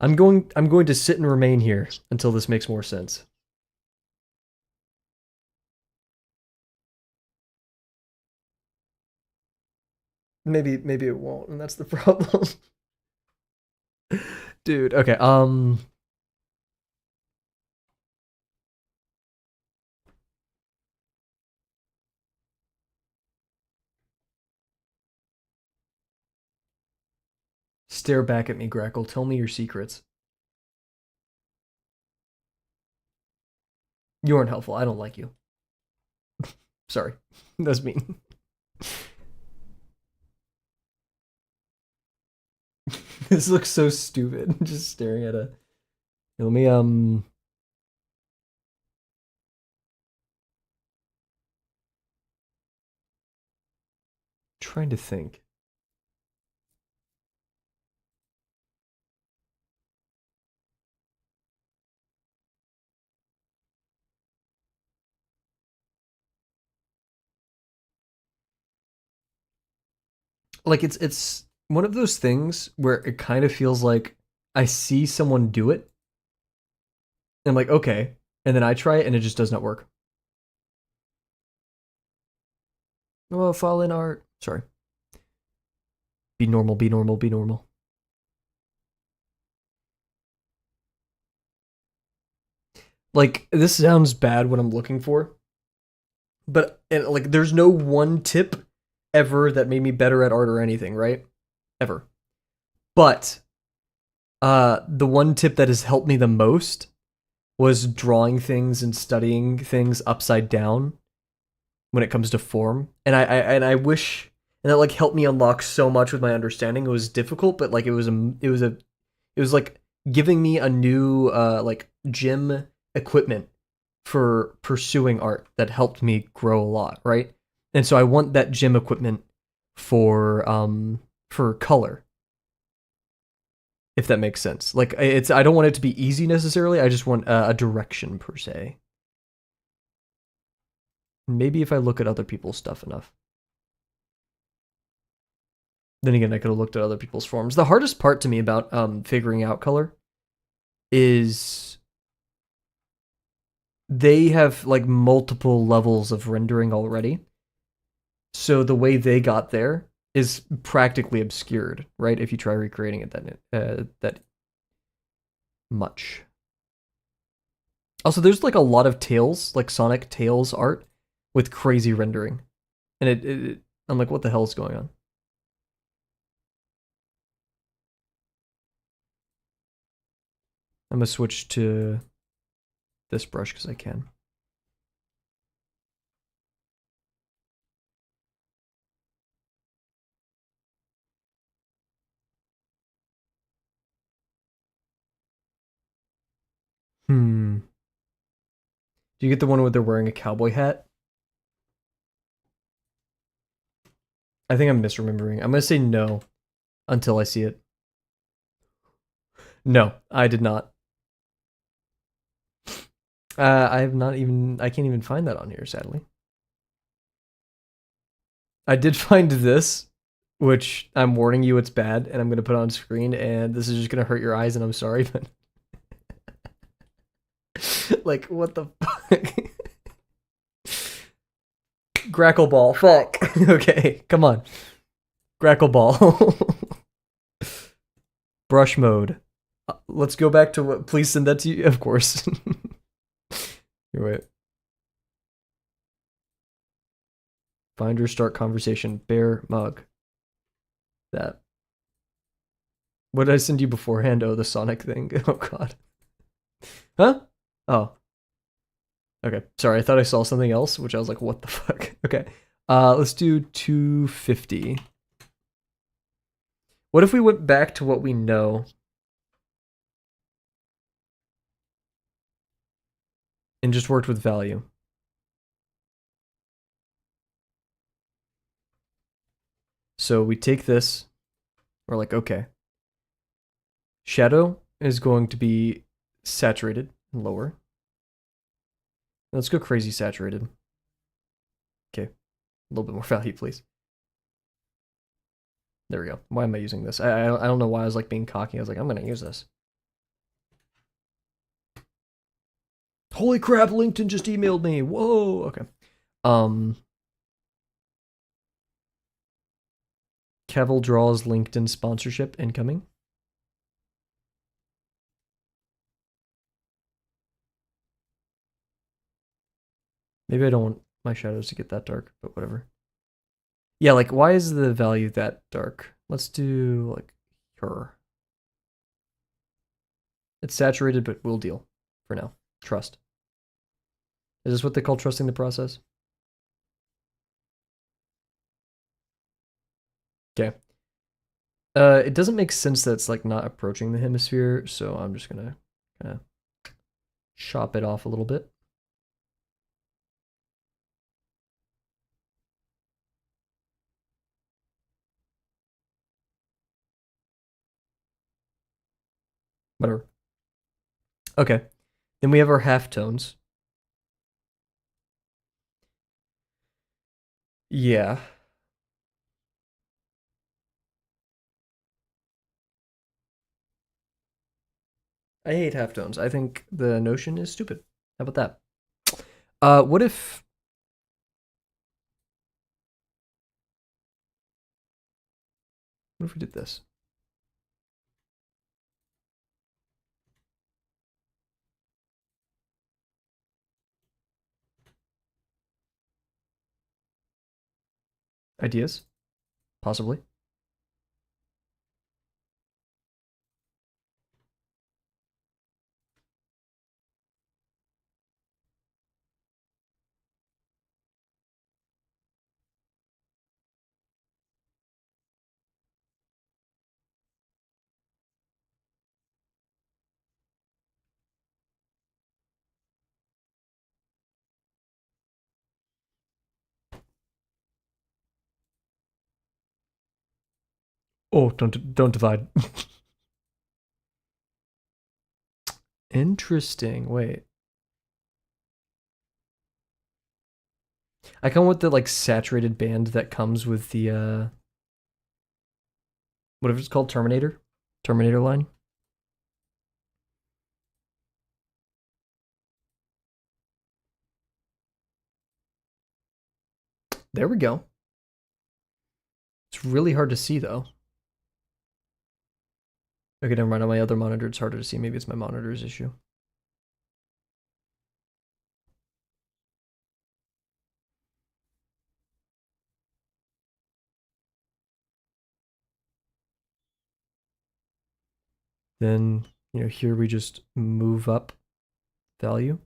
I'm going to sit and remain here until this makes more sense. Maybe it won't, and that's the problem. Dude, okay. Stare back at me, Grackle. Tell me your secrets. You aren't helpful. I don't like you. Sorry. That's mean. This looks so stupid. Just staring at a... Let me, trying to think. Like, it's one of those things where it kind of feels like I see someone do it, and I'm like, okay. And then I try it, and it just does not work. Oh, fall in art. Sorry. Be normal, be normal, be normal. Like, this sounds bad what I'm looking for, but like, there's no one tip ever that made me better at art or anything, right? Ever. But The one tip that has helped me the most was drawing things and studying things upside down when it comes to form. And I wish, and that like helped me unlock so much with my understanding. It was difficult, but like it was like giving me a new like gym equipment for pursuing art that helped me grow a lot, right? And so I want that gym equipment for color, if that makes sense. Like it's I don't want it to be easy necessarily. I just want a direction per se. Maybe if I look at other people's stuff enough. Then again, I could have looked at other people's forms. The hardest part to me about figuring out color is they have like multiple levels of rendering already. So the way they got there is practically obscured, right? If you try recreating it that much. Also, there's like a lot of Tails, like Sonic Tails art with crazy rendering, and I'm like, what the hell is going on? I'm gonna switch to this brush because I can. Hmm. Do you get the one where they're wearing a cowboy hat? I think I'm misremembering. I'm gonna say no until I see it. No, I did not. I have not even. I can't even find that on here, sadly. I did find this, which I'm warning you, it's bad, and I'm gonna put on screen, and this is just gonna hurt your eyes, and I'm sorry, but like, what the fuck? Grackle Ball, fuck. Okay, come on. Grackle Ball. Brush mode. Let's go back to what. Please send that to you. Of course. Here, wait. Finder, start conversation. Bear mug. That. What did I send you beforehand? Oh, the Sonic thing. Oh god. Huh? Oh. Okay. Sorry, I thought I saw something else, which I was like, what the fuck? Okay. Let's do 250. What if we went back to what we know and just worked with value? So we take this, we're like, okay. Shadow is going to be saturated, lower. Let's go crazy saturated. Okay. A little bit more value, please. There we go. Why am I using this? I don't know why I was like being cocky. I was like, I'm gonna use this. Holy crap, LinkedIn just emailed me. Whoa. Okay. Kavel draws LinkedIn sponsorship incoming. Maybe I don't want my shadows to get that dark, but whatever. Yeah, like why is the value that dark? Let's do like her. It's saturated, but we'll deal for now. Trust. Is this what they call trusting the process? Okay. It doesn't make sense that it's like not approaching the hemisphere, so I'm just gonna kind of chop it off a little bit. Whatever. Okay. Then we have our halftones. Yeah. I hate halftones. I think the notion is stupid. How about that? What if we did this? Ideas? Possibly. Oh, don't divide. Interesting. Wait. I come with the like saturated band that comes with the whatever it's called, Terminator line. There we go. It's really hard to see though. Okay, never mind. On my other monitor, it's harder to see. Maybe it's my monitor's issue. Then, here we just move up value.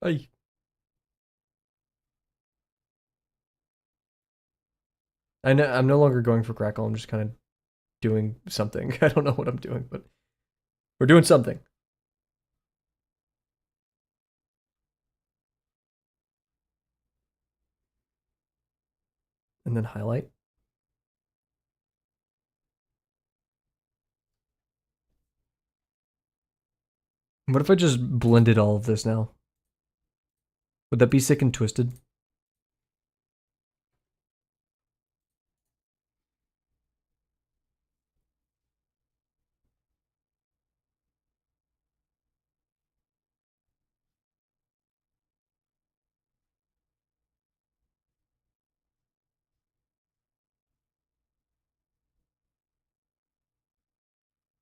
Ay. I'm no longer going for Grackle. I'm just kind of doing something. I don't know what I'm doing, but we're doing something. And then highlight. What if I just blended all of this now? Would that be sick and twisted?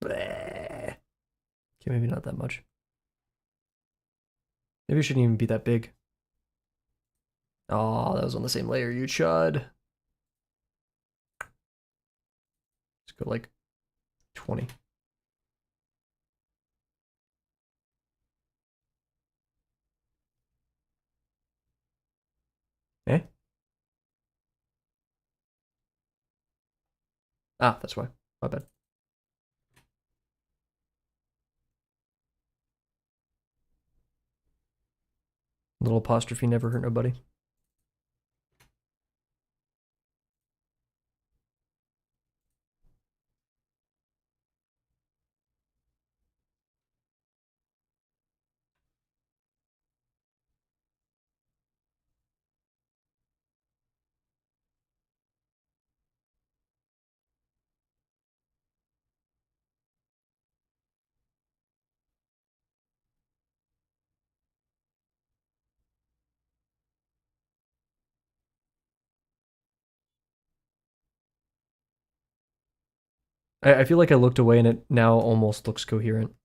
Bleh. Okay, maybe not that much. Maybe it shouldn't even be that big. Oh, that was on the same layer, you chud. Let's go like 20. Eh? Ah, that's why. My bad. Little apostrophe never hurt nobody. I feel like I looked away and it now almost looks coherent.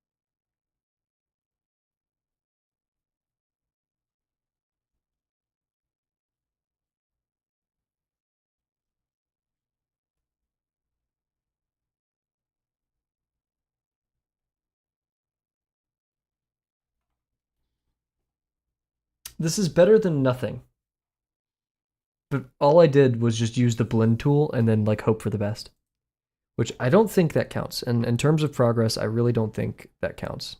This is better than nothing. But all I did was just use the blend tool and then like hope for the best. Which I don't think that counts. And in terms of progress, I really don't think that counts.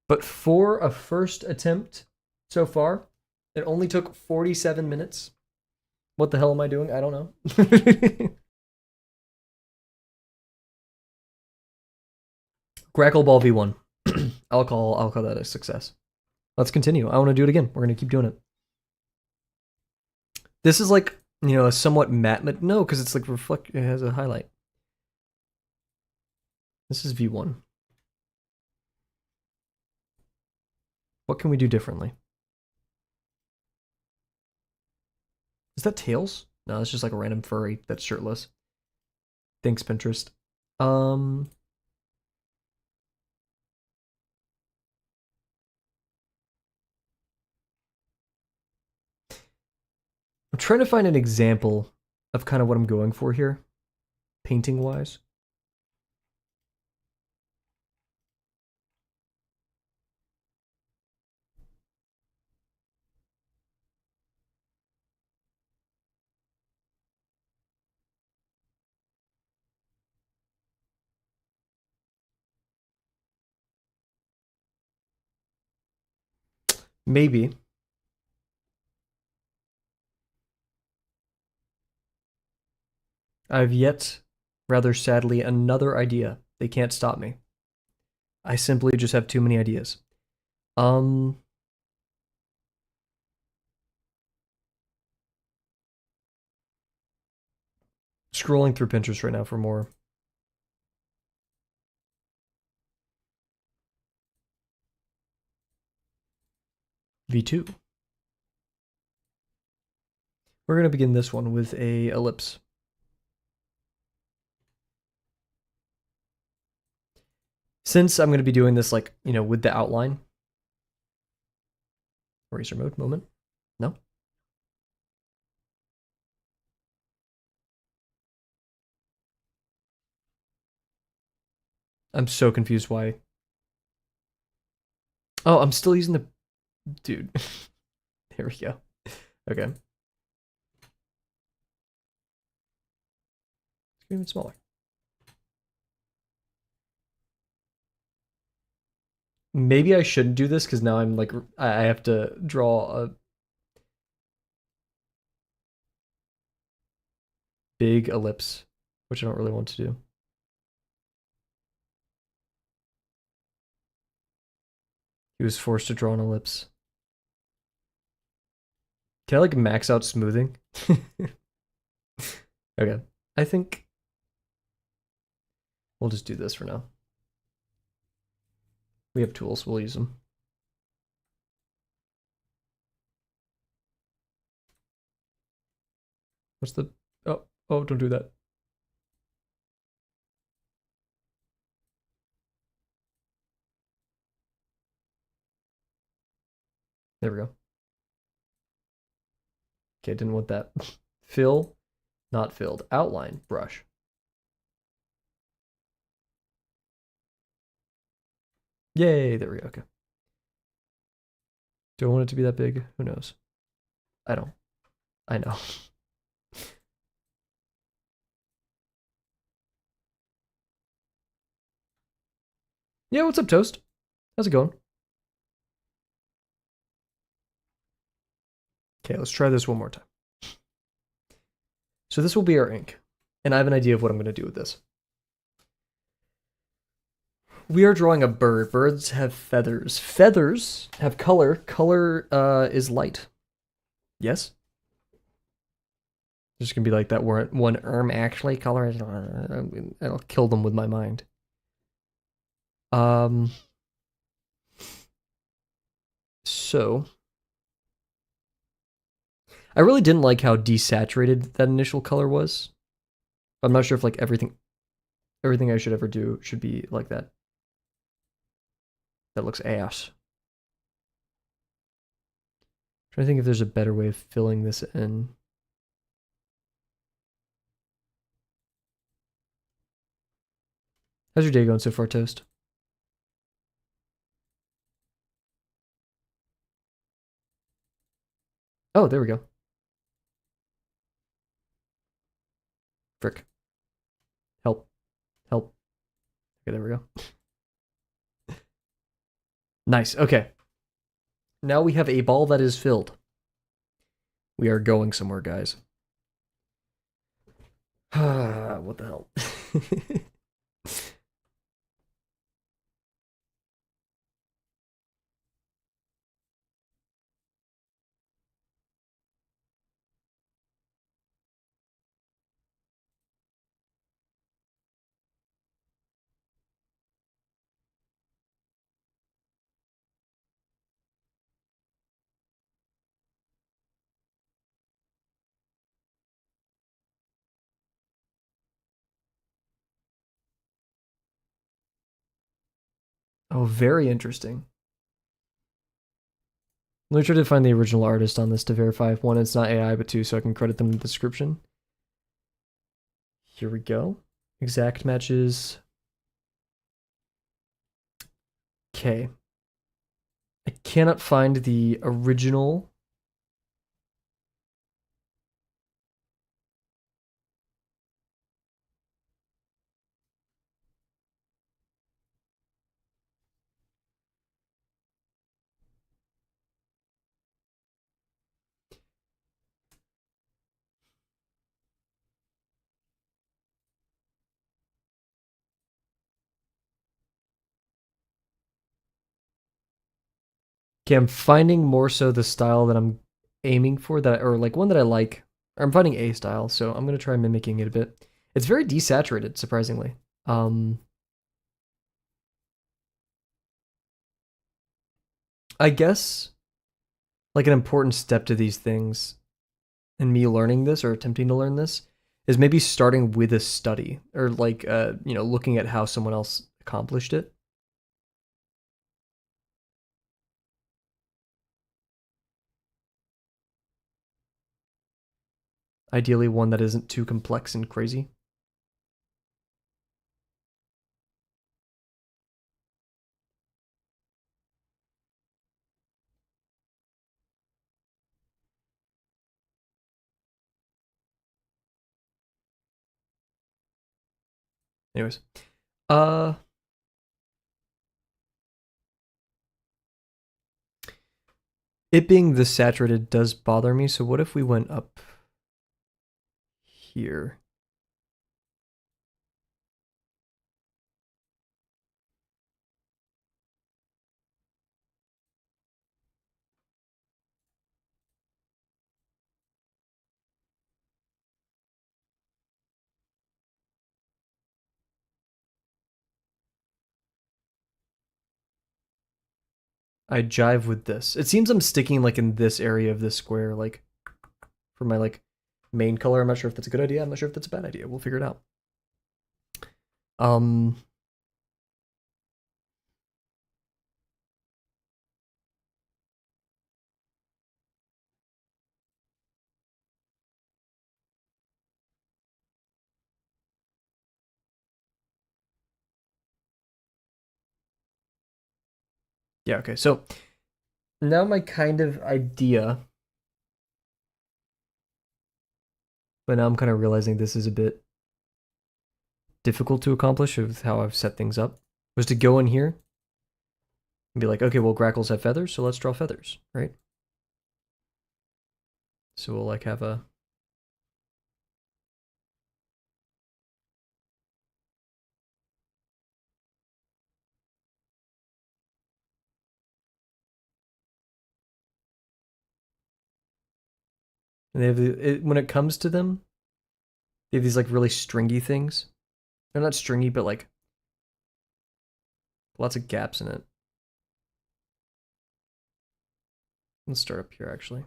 But for a first attempt so far, it only took 47 minutes. What the hell am I doing? I don't know. Grackle Ball V1. I'll call that a success. Let's continue. I want to do it again. We're gonna keep doing it. This is like, a somewhat matte, no, because it's like it has a highlight. This is V1. What can we do differently? Is that Tails? No, it's just like a random furry that's shirtless. Thanks, Pinterest. I'm trying to find an example of kind of what I'm going for here, painting wise. Maybe. I've yet, rather sadly, another idea. They can't stop me. I simply just have too many ideas. Um, Scrolling through Pinterest right now for more. V2. We're gonna begin this one with a ellipse. Since I'm gonna be doing this like, with the outline. Eraser mode moment. No? I'm so confused why. Oh, I'm still using the dude. There we go. Okay. Even smaller. Maybe I shouldn't do this because now I'm like I have to draw a big ellipse, which I don't really want to do. He was forced to draw an ellipse. Can I like max out smoothing? Okay. I think we'll just do this for now. We have tools, we'll use them. What's the oh, don't do that. There we go. Okay, didn't want that. Fill, not filled. Outline, brush. Yay, there we go. Okay. Do I want it to be that big? Who knows? I don't. I know. Yeah, what's up, Toast? How's it going? Okay, let's try this one more time. So this will be our ink, and I have an idea of what I'm going to do with this. We are drawing a bird. Birds have feathers. Feathers have color. Color is light. Yes? There's going to be like that one actually color is... I'll kill them with my mind. So... I really didn't like how desaturated that initial color was. I'm not sure if like everything I should ever do should be like that. That looks ass. I'm trying to think if there's a better way of filling this in. How's your day going so far, Toast? Oh, there we go. Frick. Help. Help. Okay, there we go. Nice. Okay. Now we have a ball that is filled. We are going somewhere, guys. What the hell? Oh, very interesting. Let me try to find the original artist on this to verify if one, it's not AI, but two, so I can credit them in the description. Here we go. Exact matches. Okay. I cannot find the original. Okay, I'm finding more so the style that I'm aiming for, that or like one that I like. Or I'm finding a style, so I'm gonna try mimicking it a bit. It's very desaturated, surprisingly. Um, I guess like an important step to these things, and me learning this or attempting to learn this, is maybe starting with a study or like looking at how someone else accomplished it. Ideally, one that isn't too complex and crazy. Anyways, uh, it being this saturated does bother me. So what if we went up here? I jive with this. It seems I'm sticking like in this area of this square, like for my like main color. I'm not sure if that's a good idea. I'm not sure if that's a bad idea. We'll figure it out. Um, yeah, okay. So now my kind of idea, but now I'm kind of realizing this is a bit difficult to accomplish with how I've set things up, was to go in here and be like, okay, well, grackles have feathers, so let's draw feathers, right? So we'll like have a and they have when it comes to them, they have these like really stringy things. They're not stringy, but like lots of gaps in it. Let's start up here actually.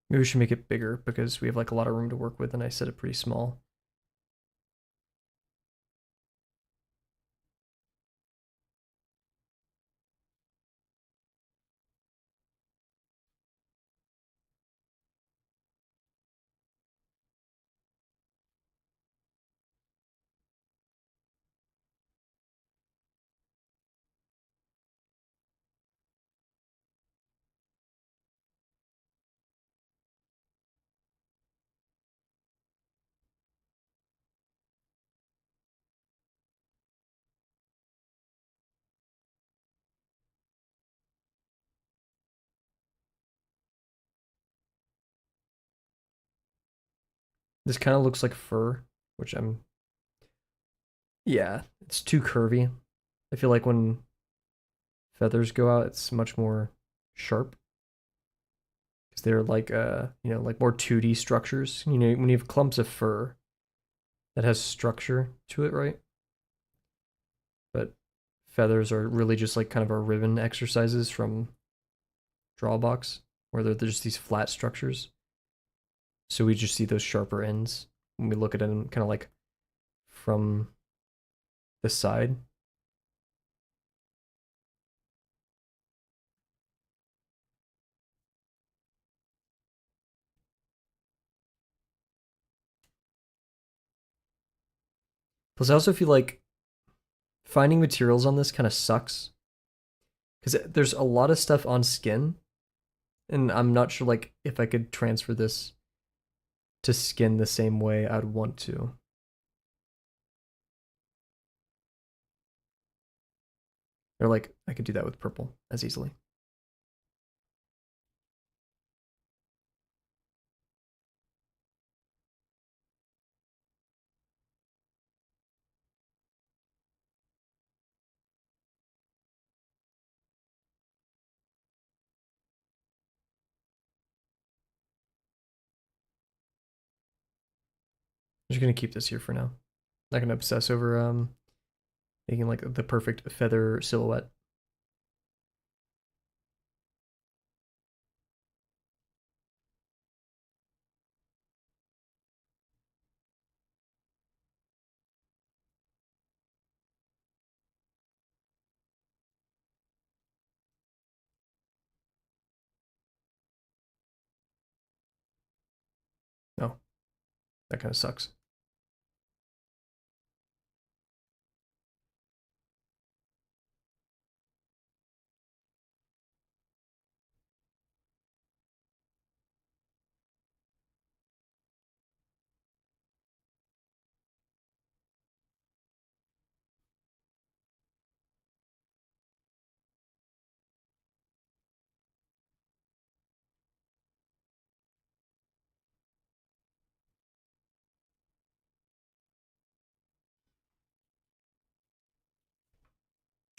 Maybe we should make it bigger because we have like a lot of room to work with, and I set it pretty small. This kind of looks like fur, which I'm, yeah, it's too curvy. I feel like when feathers go out, it's much more sharp because they're like like more 2D structures. You know, when you have clumps of fur that has structure to it, right? But feathers are really just like kind of our ribbon exercises from Drawbox, where they're just these flat structures. So we just see those sharper ends when we look at them kind of like from the side. Plus, I also feel like finding materials on this kind of sucks because there's a lot of stuff on skin, and I'm not sure like if I could transfer this to skin the same way I'd want to. Or like I could do that with purple as easily. I'm just gonna keep this here for now. Not gonna obsess over making like the perfect feather silhouette. No, that kind of sucks.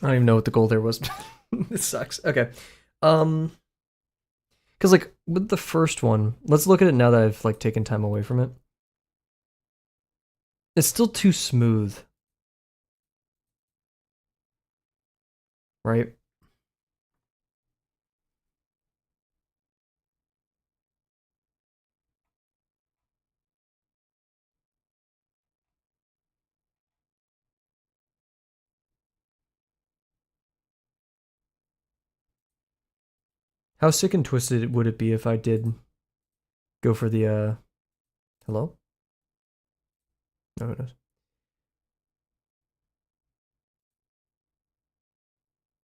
I don't even know what the goal there was. This sucks. Okay. Um, because like with the first one, let's look at it now that I've like taken time away from it. It's still too smooth, right? How sick and twisted would it be if I did go for the hello? No, it is.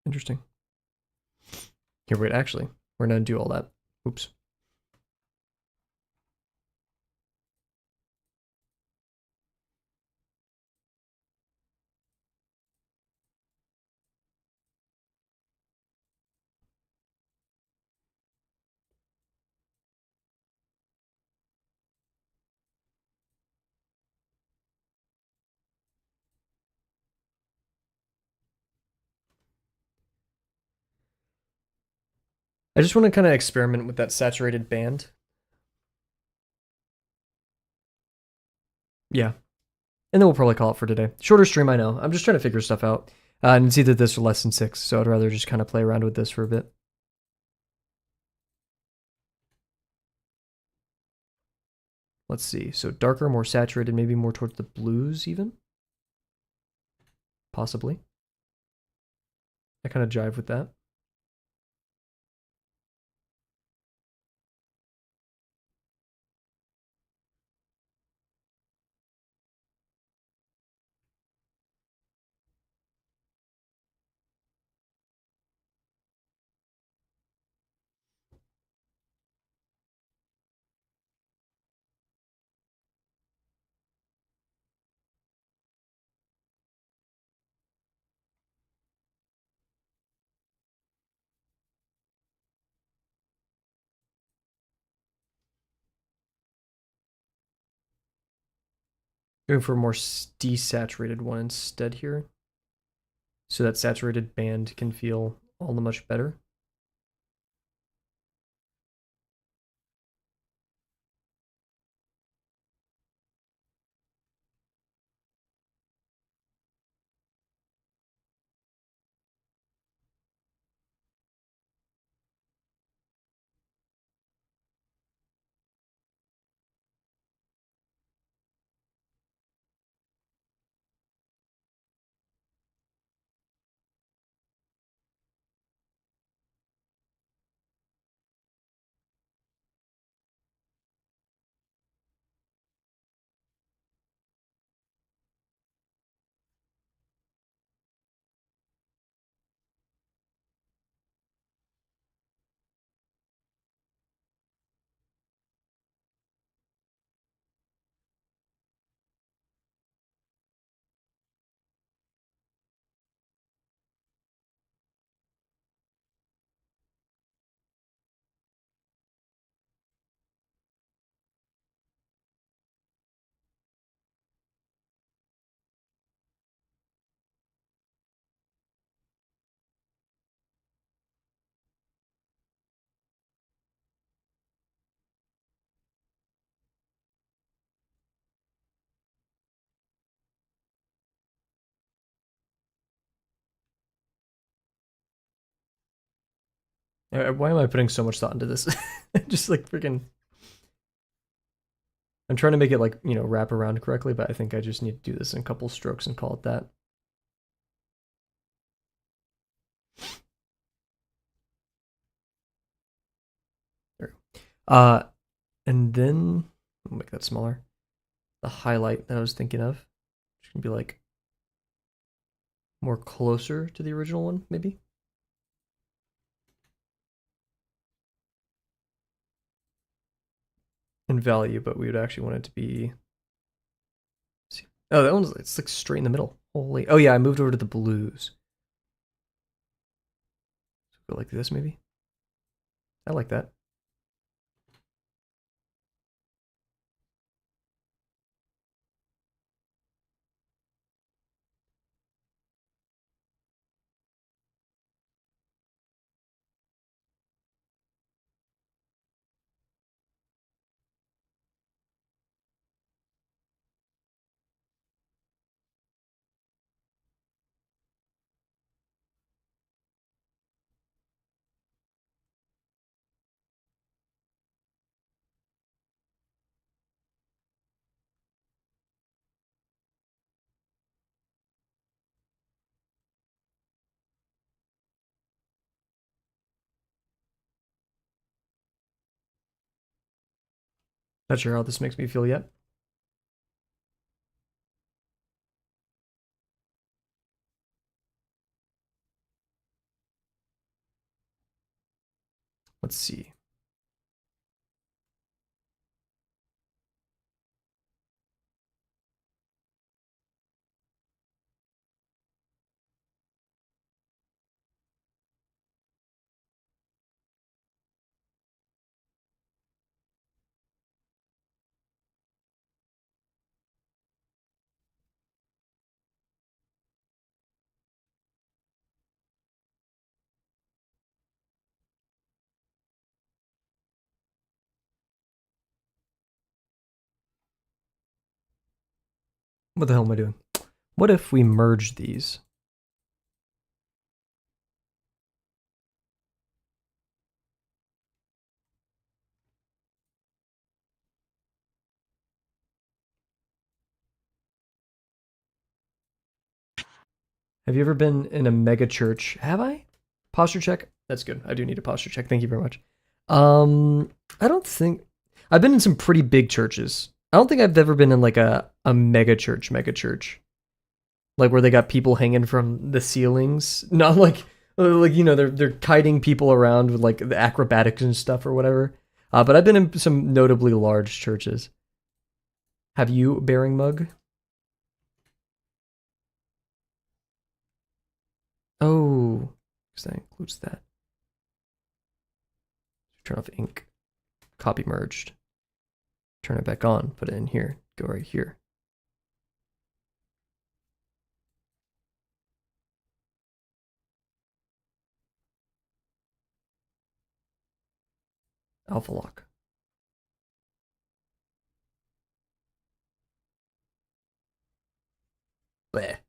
Interesting. Here, wait, actually, we're gonna do all that. Oops. I just want to kind of experiment with that saturated band. Yeah, and then we'll probably call it for today. Shorter stream, I know. I'm just trying to figure stuff out. And it's either this or less than 6, so I'd rather just kind of play around with this for a bit. Let's see. So darker, more saturated, maybe more towards the blues even? Possibly. I kind of jive with that. Going for a more desaturated one instead here. So that saturated band can feel all the much better. Why am I putting so much thought into this? Just like freaking. I'm trying to make it like, wrap around correctly, but I think I just need to do this in a couple strokes and call it that. There. Uh, and then I'll make that smaller. The highlight that I was thinking of, which can be like more closer to the original one, maybe. In value, but we would actually want it to be. Oh, that one's it's like straight in the middle. Holy! Oh yeah, I moved over to the blues. Go like this, maybe. I like that. Not sure how this makes me feel yet. Let's see. What the hell am I doing? What if we merge these? Have you ever been in a mega church? Have I? Posture check? That's good. I do need a posture check. Thank you very much. I don't think I've been in some pretty big churches. I don't think I've ever been in like a mega church, like where they got people hanging from the ceilings. Not like they're kiting people around with like the acrobatics and stuff or whatever. But I've been in some notably large churches. Have you, bearing mug? Oh, because that includes that. Turn off ink. Copy merged. Turn it back on. Put it in here. Go right here. Alpha lock. Bleh.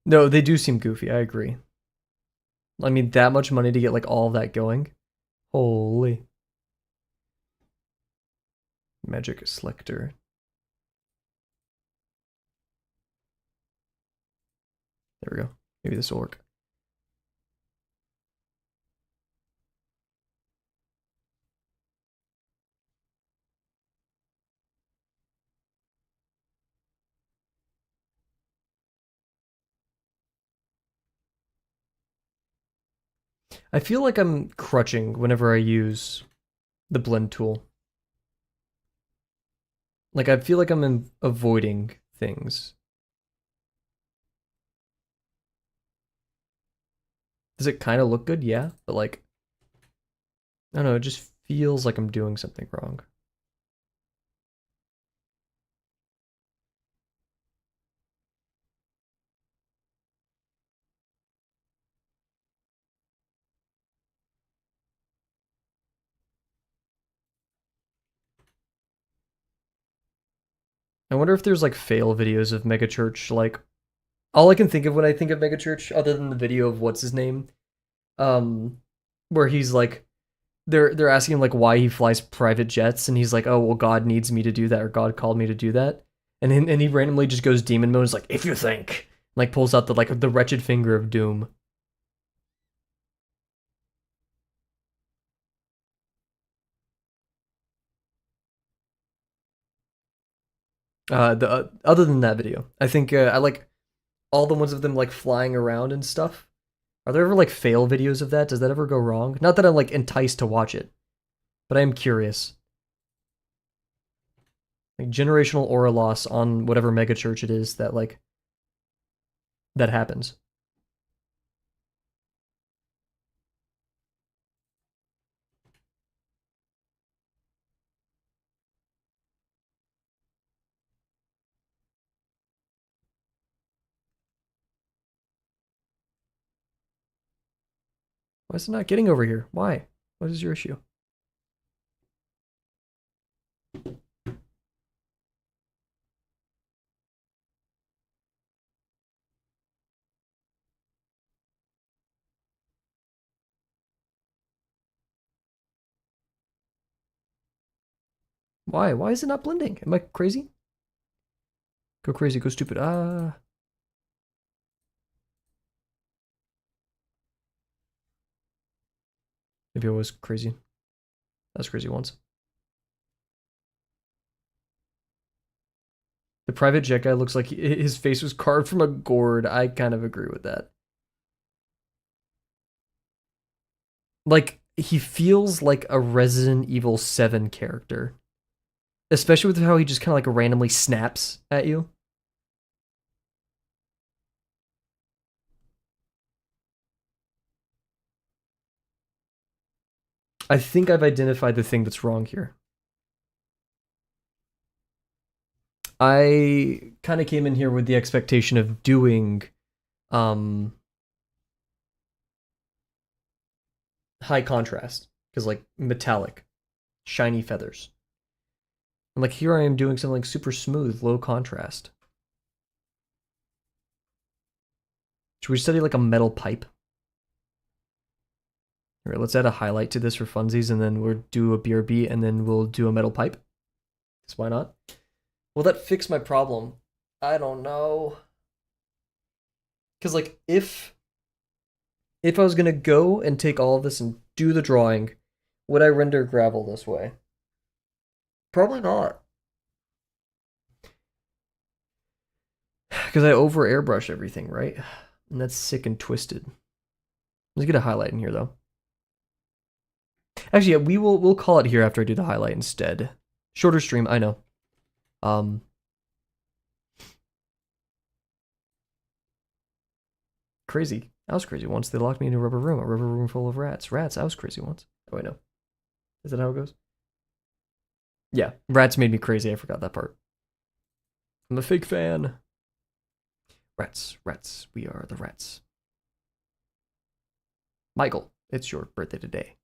No, they do seem goofy. I agree. I mean, that much money to get like all of that going. Holy. Magic selector. There we go. Maybe this will work. I feel like I'm crutching whenever I use the blend tool. Like I feel like I'm avoiding things. Does it kind of look good? Yeah, but like I don't know, it just feels like I'm doing something wrong. I wonder if there's like fail videos of Megachurch. Like all I can think of when I think of Megachurch, other than the video of what's his name, where he's like, they're asking him like why he flies private jets, and he's like, oh well, God needs me to do that, or God called me to do that, and he randomly just goes demon mode. It's like, if you think, like pulls out the wretched finger of doom. The other than that video, I think I like all the ones of them like flying around and stuff. Are there ever like fail videos of that? Does that ever go wrong? Not that I'm like enticed to watch it, but I am curious. Like generational aura loss on whatever mega church it is that like that happens. Why is it not getting over here? Why? What is your issue? Why? Why is it not blending? Am I crazy? Go crazy, go stupid. Maybe I was crazy. I was crazy once. The private jet guy looks like his face was carved from a gourd. I kind of agree with that. Like, he feels like a Resident Evil 7 character. Especially with how he just kind of like randomly snaps at you. I think I've identified the thing that's wrong here. I kind of came in here with the expectation of doing high contrast, because like metallic, shiny feathers. And like here I am doing something like super smooth, low contrast. Should we study like a metal pipe? All right, let's add a highlight to this for funsies, and then we'll do a BRB, and then we'll do a metal pipe. Because why not? Will that fix my problem? I don't know. Because like if I was gonna go and take all of this and do the drawing, would I render gravel this way? Probably not. Because I over airbrush everything, right? And that's sick and twisted. Let's get a highlight in here though. Actually, yeah, we'll call it here after I do the highlight instead. Shorter stream, I know. Crazy. I was crazy once. They locked me in a rubber room full of rats. Rats, I was crazy once. Oh, I know. Is that how it goes? Yeah, rats made me crazy. I forgot that part. I'm a fake fan. Rats, rats, we are the rats. Michael, it's your birthday today.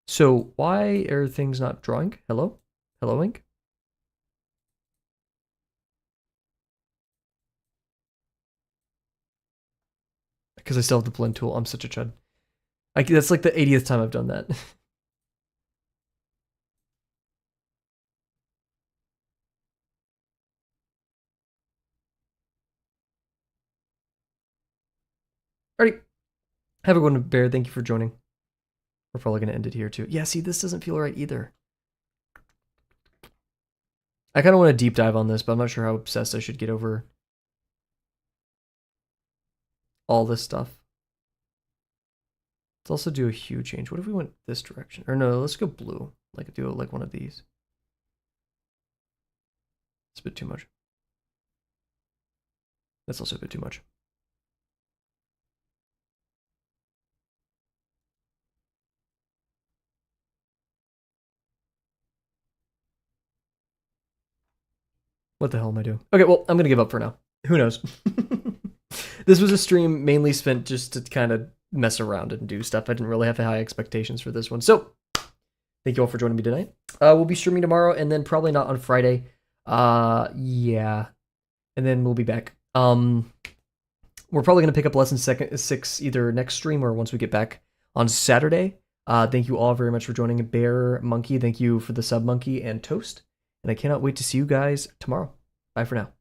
So why are things not drawing? Hello? Hello, Ink? Because I still have the blend tool. I'm such a chud. That's like the 80th time I've done that. Alrighty. Have a good one, Bear. Thank you for joining. We're probably going to end it here, too. Yeah, see, this doesn't feel right either. I kind of want to deep dive on this, but I'm not sure how obsessed I should get over all this stuff. Let's also do a hue change. What if we went this direction? Or no, let's go blue. Like do it like one of these. It's a bit too much. That's also a bit too much. What the hell am I doing? Okay, well, I'm going to give up for now. Who knows? This was a stream mainly spent just to kind of mess around and do stuff. I didn't really have high expectations for this one. So, thank you all for joining me tonight. We'll be streaming tomorrow and then probably not on Friday. Yeah. And then we'll be back. We're probably going to pick up lesson 6 either next stream or once we get back on Saturday. Thank you all very much for joining. Bear Monkey, thank you for the sub monkey and Toast. And I cannot wait to see you guys tomorrow. Bye for now.